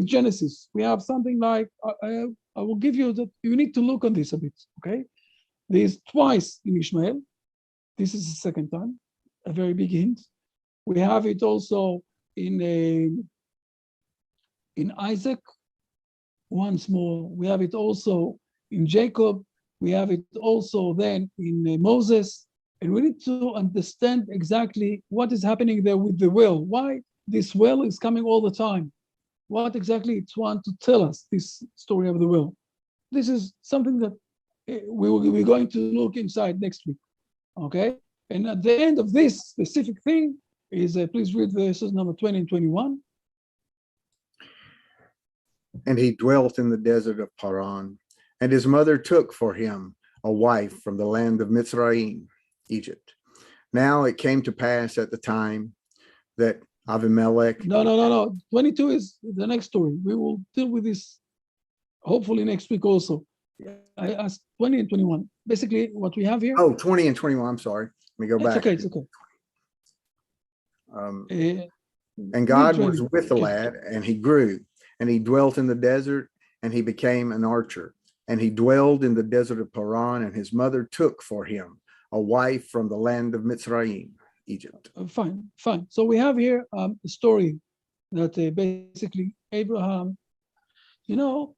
Genesis. We have something like I will give you that. You need to look on this a bit, okay? There's twice in Ishmael. This is the second time, a very big hint. We have it also in Isaac. Once more, we have it also in Jacob. We have it also then in Moses. And we need to understand exactly what is happening there with the well. Why this well is coming all the time. What exactly it's want to tell us, this story of the well. This is something that we're going to look inside next week, okay? And at the end of this specific thing is, please read verses number 20 and 21.
And he dwelt in the desert of Paran, and his mother took for him a wife from the land of Mitzrayim, Egypt. Now it came to pass at the time that Avimelech.
No. 22 is the next story. We will deal with this hopefully next week also. I asked 20 and 21. Basically, what we have here.
Oh, 20 and 21. I'm sorry. Let me go back.
It's okay.
And God was with the lad, and he grew, and he dwelt in the desert, and he became an archer. And he dwelled in the desert of Paran, and his mother took for him a wife from the land of Mitzrayim, Egypt.
Fine. So we have here a story that basically Abraham,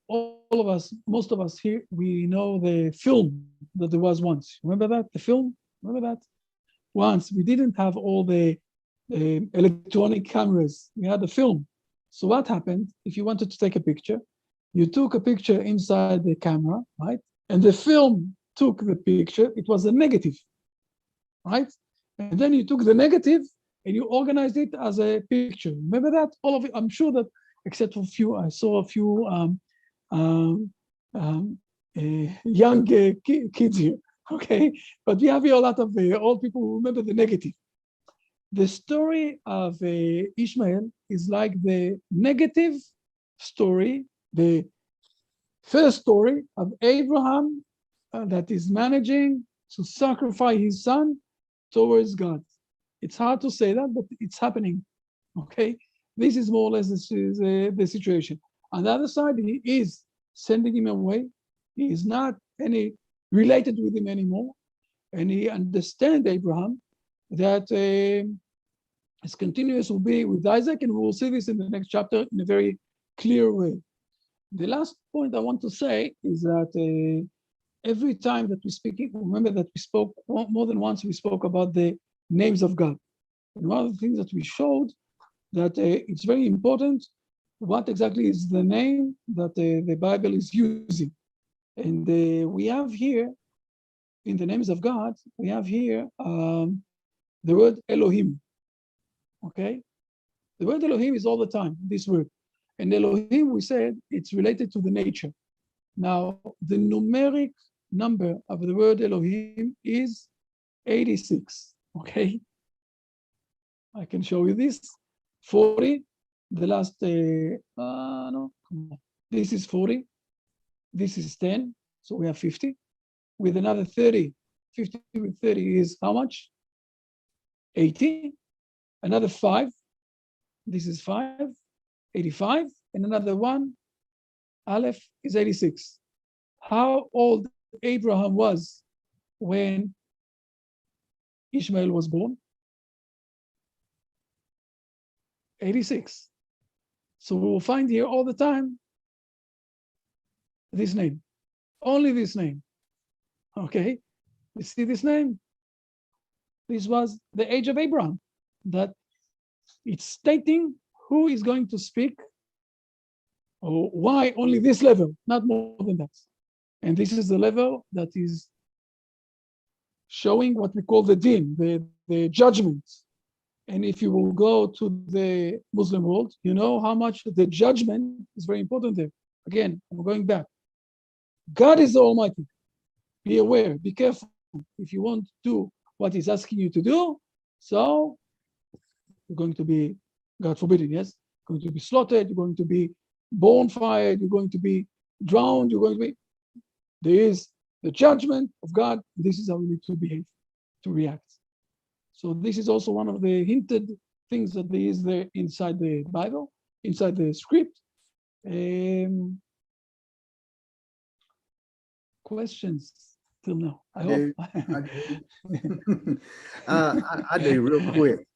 all of us, most of us here, we know the film that there was once. Remember that? The film? Remember that? Once we didn't have all the electronic cameras. We had a film. So what happened? If you wanted to take a picture, you took a picture inside the camera, right? And the film took the picture. It was a negative, right? And then you took the negative and you organized it as a picture. Remember that? All of it. I'm sure that, except for a few, I saw a few young kids here, okay? But we have here a lot of old people who remember the negative. The story of Ishmael is like the negative story, the first story of Abraham that is managing to sacrifice his son towards God. It's hard to say that, but it's happening, okay? This is more or less the situation. On the other side, he is sending him away. He is not any related with him anymore. And he understands Abraham that his continuous will be with Isaac, and we will see this in the next chapter in a very clear way. The last point I want to say is that every time that we speak, remember that we spoke more than once, we spoke about the names of God. And one of the things that we showed that it's very important what exactly is the name that the Bible is using. And we have here, in the names of God, we have here the word Elohim, okay? The word Elohim is all the time, this word. And Elohim, we said, it's related to the nature. Now, the numeric number of the word Elohim is 86, okay? I can show you this. 40, the last, this is 40, this is 10, so we have 50. With another 30, 50 with 30 is how much? 80. Another 5, this is 5, 85, and another 1, Aleph is 86. How old Abraham was when Ishmael was born? 86. So we will find here all the time this name, only this name. Okay, you see this name? This was the age of Abraham, that it's stating who is going to speak, or why only this level, not more than that. And this is the level that is showing what we call the din, the judgment. And if you will go to the Muslim world, you know how much the judgment is very important there. Again, I'm going back. God is the Almighty. Be aware, be careful. If you want to do what He's asking you to do, so you're going to be, God forbid, yes, going to be slaughtered, you're going to be bonfired, you're going to be drowned, you're going to be. There is the judgment of God. This is how we need to behave, to react. So this is also one of the hinted things that there is there inside the Bible, inside the script. Questions till now? I hope.
I do real quick.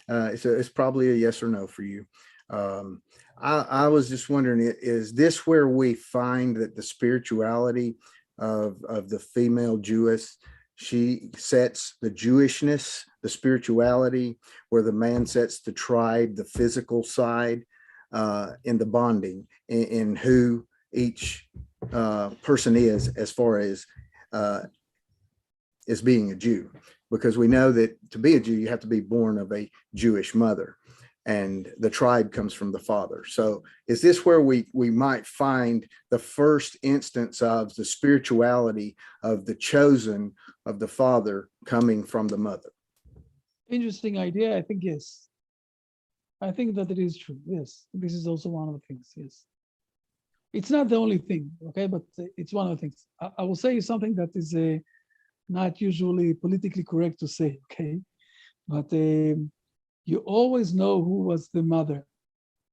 It's probably a yes or no for you. I was just wondering, is this where we find that the spirituality of the female Jewess, she sets the Jewishness, the spirituality, where the man sets the tribe, the physical side, in the bonding, in who each person is as far as being a Jew? Because we know that to be a Jew, you have to be born of a Jewish mother, and the tribe comes from the father. So is this where we might find the first instance of the spirituality of the chosen of the father coming from the mother?
Interesting idea. I think yes. I think that it is true. Yes, this is also one of the things. Yes, it's not the only thing. Okay, but it's one of the things. I will say something that is not usually politically correct to say. Okay, but you always know who was the mother,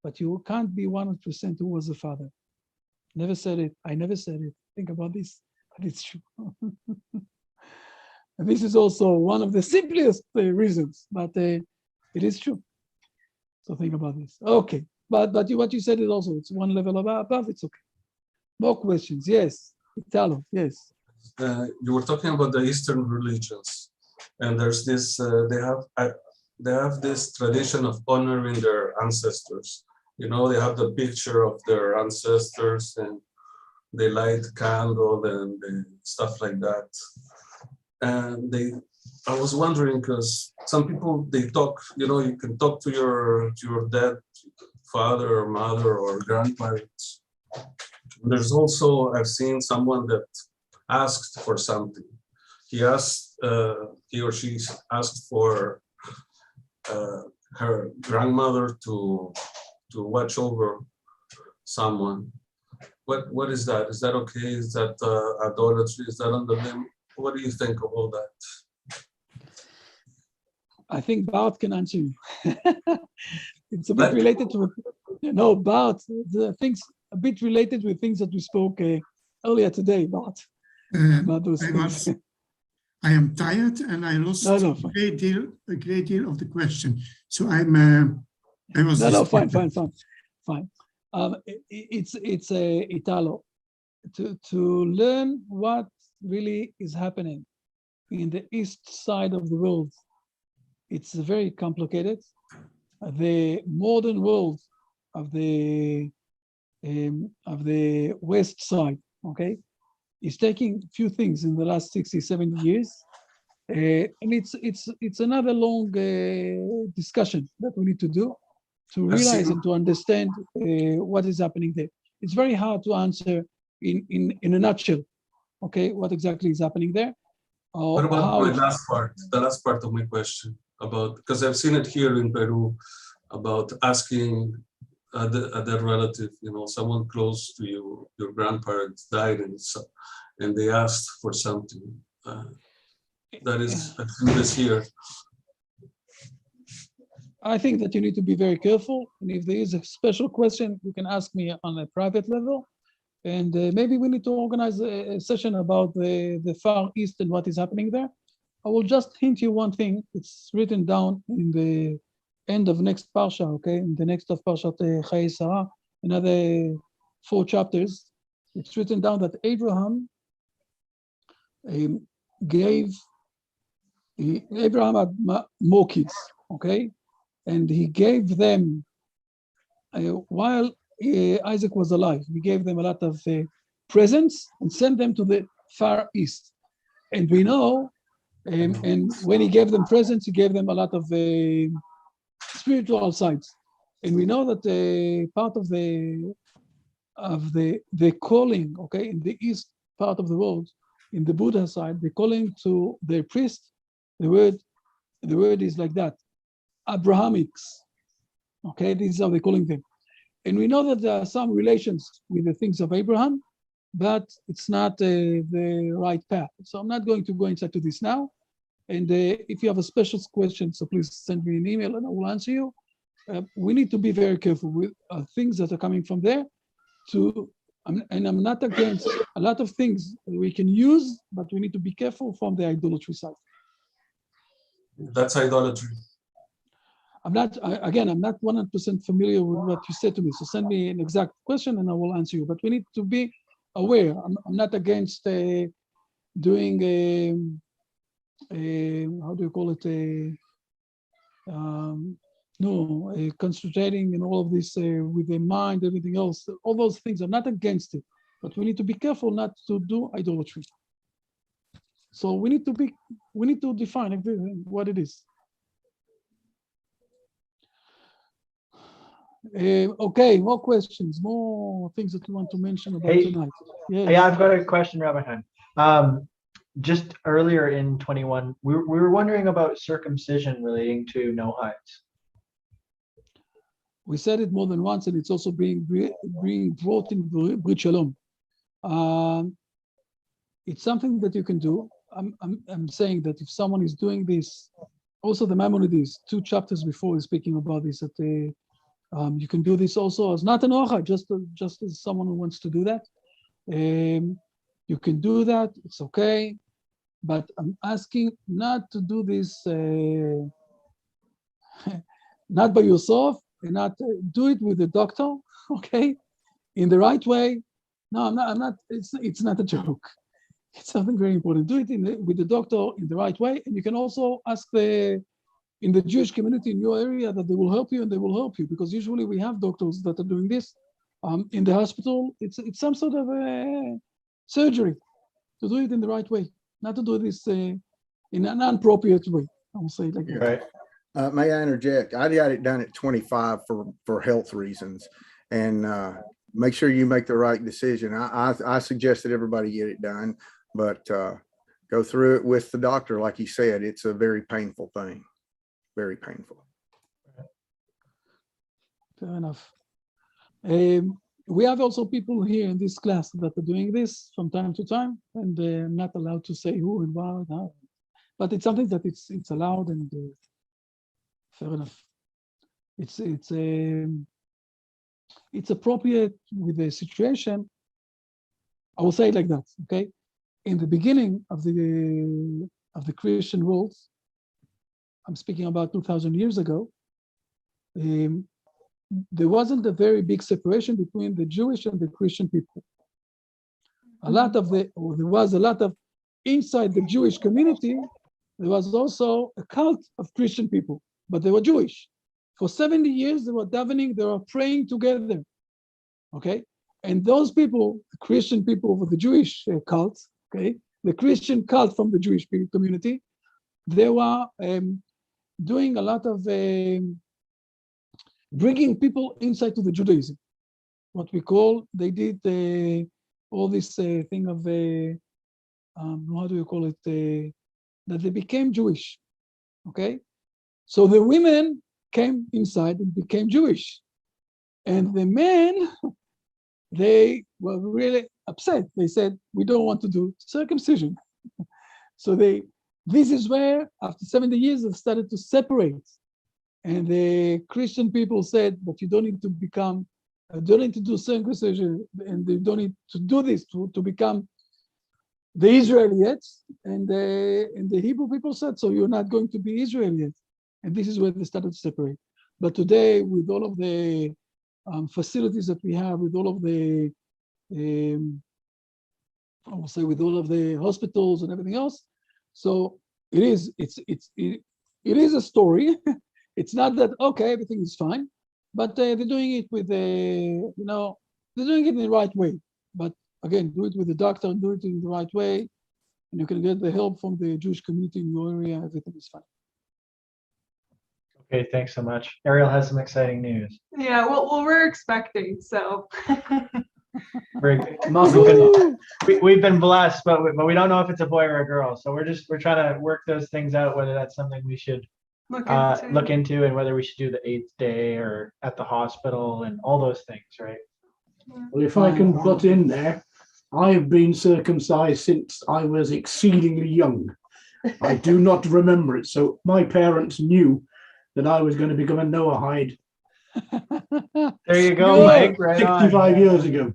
but you can't be 100% who was the father. Never said it. I never said it. Think about this, but it's true. And this is also one of the simplest reasons, but it is true. So think about this. Okay, but what you said is also, it's one level above. It's okay. More questions? Yes, Italo. Yes.
You were talking about the Eastern religions, and there's this. They have this tradition of honoring their ancestors. You know, they have the picture of their ancestors, and they light candle and stuff like that. And I was wondering, because some people, they talk, you know, you can talk to your dead father or mother or grandparents. There's also, I've seen someone that asked for something. He or she asked for her grandmother to watch over someone. What is that? Is that okay? Is that idolatry? Is that on the limb? What do you think of all that?
I think Bart can answer you. It's a bit related to, Bart, the things a bit related with things that we spoke earlier today, Bart. About those things.
I am tired and I lost a great deal of the question. So I was
fine. It's Italo, to learn what really is happening in the east side of the world. It's very complicated. The modern world of the west side, okay, is taking a few things in the last 60, 70 years. And it's another long discussion that we need to do to realize and to understand what is happening there. It's very hard to answer in a nutshell, okay, what exactly is happening there.
What about the last part of my question about, because I've seen it here in Peru, about asking a dead relative, you know, someone close to you, your grandparents died, and they asked for something. That is, I've seen this here.
I think that you need to be very careful. And if there is a special question, you can ask me on a private level. And maybe we need to organize a session about the Far East and what is happening there. I will just hint you one thing. It's written down in the end of next Parsha, okay? In the next of Parshat Chayei Sarah, another 4 chapters. It's written down that Abraham Abraham had more kids, okay? And he gave them, while Isaac was alive, he gave them a lot of presents and sent them to the Far East. And we know, and when he gave them presents, he gave them a lot of spiritual sides. And we know that part of the calling, okay, in the east part of the world, in the Buddha side, the calling to the priest, the word is like that, Abrahamics. Okay, this is how they're calling them. And we know that there are some relations with the things of Abraham, but it's not the right path. So I'm not going to go inside to this now. And if you have a special question, so please send me an email and I will answer you. We need to be very careful with things that are coming from there. And I'm not against a lot of things we can use, but we need to be careful from the idolatry side.
That's idolatry.
I'm not 100% familiar with what you said to me. So send me an exact question and I will answer you. But we need to be aware. I'm not against doing how do you call it? Concentrating and all of this with the mind, everything else, all those things. I'm not against it, but we need to be careful not to do idolatry. So we need to define what it is. Okay, more questions, more things that you want to mention about tonight. Yes.
Yeah, I've got a question, Rabbi Han. Just earlier in 21, we were wondering about circumcision relating to Nohites.
We said it more than once, and it's also being brought in Brit Shalom. It's something that you can do. I'm saying that if someone is doing this, also the Maimonides, 2 chapters before is speaking about this, that you can do this also as not an Nohite, just as someone who wants to do that. You can do that, it's okay. But I'm asking not to do this not by yourself, and not do it with the doctor, okay, in the right way. No, I'm not. It's not a joke. It's something very important. Do it with the doctor in the right way, and you can also ask in the Jewish community in your area that they will help you, and they will help you, because usually we have doctors that are doing this in the hospital. It's some sort of surgery to do it in the right way, not to do this in an inappropriate way. I will say it like that.
Right.
May I interject? I got it done at 25 for health reasons, and make sure you make the right decision. I suggest that everybody get it done, but go through it with the doctor. Like you said, it's a very painful thing, very painful.
Fair enough. We have also people here in this class that are doing this from time to time, and they're not allowed to say who and what, how. But it's something that it's allowed, and fair enough. It's appropriate with the situation. I will say it like that. Okay, in the beginning of the Christian world, I'm speaking about 2,000 years ago. There wasn't a very big separation between the Jewish and the Christian people. There was a lot of inside the Jewish community. There was also a cult of Christian people, but they were Jewish. For 70 years, they were davening, they were praying together. Okay, and those people, the Christian people of the Jewish cult, okay, the Christian cult from the Jewish community, they were doing a lot of bringing people inside to the Judaism. What we call, they did all this thing of, how do you call it, that they became Jewish, okay? So the women came inside and became Jewish. And the men, they were really upset. They said, we don't want to do circumcision. So this is where, after 70 years, they started to separate. And the Christian people said, but you don't need to become don't need to do circumcision, and they don't need to do this to become the Israelites. And the Hebrew people said, so you're not going to be Israelites. And this is where they started to separate. But today, with all of the facilities that we have, with all of the, I will say, with all of the hospitals and everything else, so it is a story. It's not that, okay, everything is fine, but they're doing it with they're doing it in the right way. But again, do it with the doctor and do it in the right way, and you can get the help from the Jewish community in your area. Everything is fine.
Okay, thanks so much. Ariel has some exciting news.
Yeah, well, we're expecting, so.
We've been blessed, but we don't know if it's a boy or a girl. So we're trying to work those things out, whether that's something we should look into, and whether we should do the 8th day or at the hospital and all those things, right?
Well, if I can put in there, I have been circumcised since I was exceedingly young. I do not remember it. So my parents knew that I was going to become a Noahide.
There you go,
Good.
Mike. Right
65 years ago.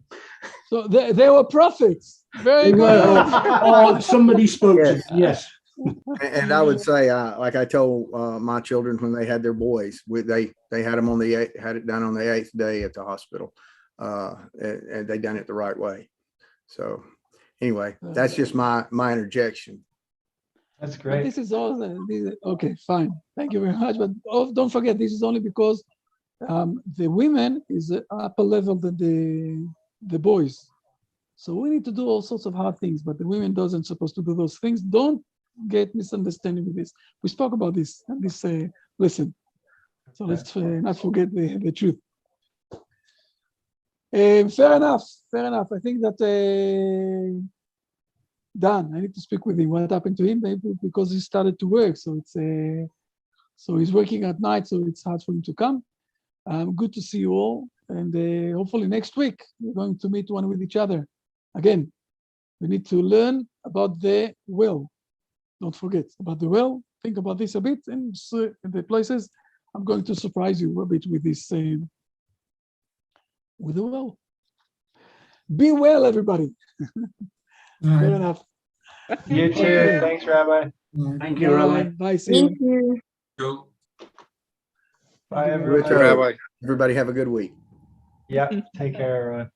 So they were prophets. Very good.
Somebody spoke to them, yes.
And I would say, like I told my children when they had their boys, they had them had it done on the 8th day at the hospital, and they done it the right way. So anyway, that's just my interjection.
That's
But
great.
this is all okay. Fine, thank you very much. But don't forget, this is only because the women is the upper level than the boys. So we need to do all sorts of hard things, but the women doesn't supposed to do those things. Don't get misunderstanding with this. We spoke about this and this lesson. So let's not forget the truth. Fair enough. I think that Dan, I need to speak with him. What happened to him? Maybe because he started to work. So it's so he's working at night, so it's hard for him to come. Good to see you all, and hopefully next week we're going to meet one with each other. Again, we need to learn about the will. Don't forget about the will. Think about this a bit, and in the places I'm going to surprise you a bit with this with the will. Be well, everybody. Fair enough.
You too.
Okay.
Thanks, Rabbi.
Thank you, Rabbi.
Bye. See you.
Bye,
Thank you very
everyone.
Everybody have a good week.
Yep. Take care, everyone.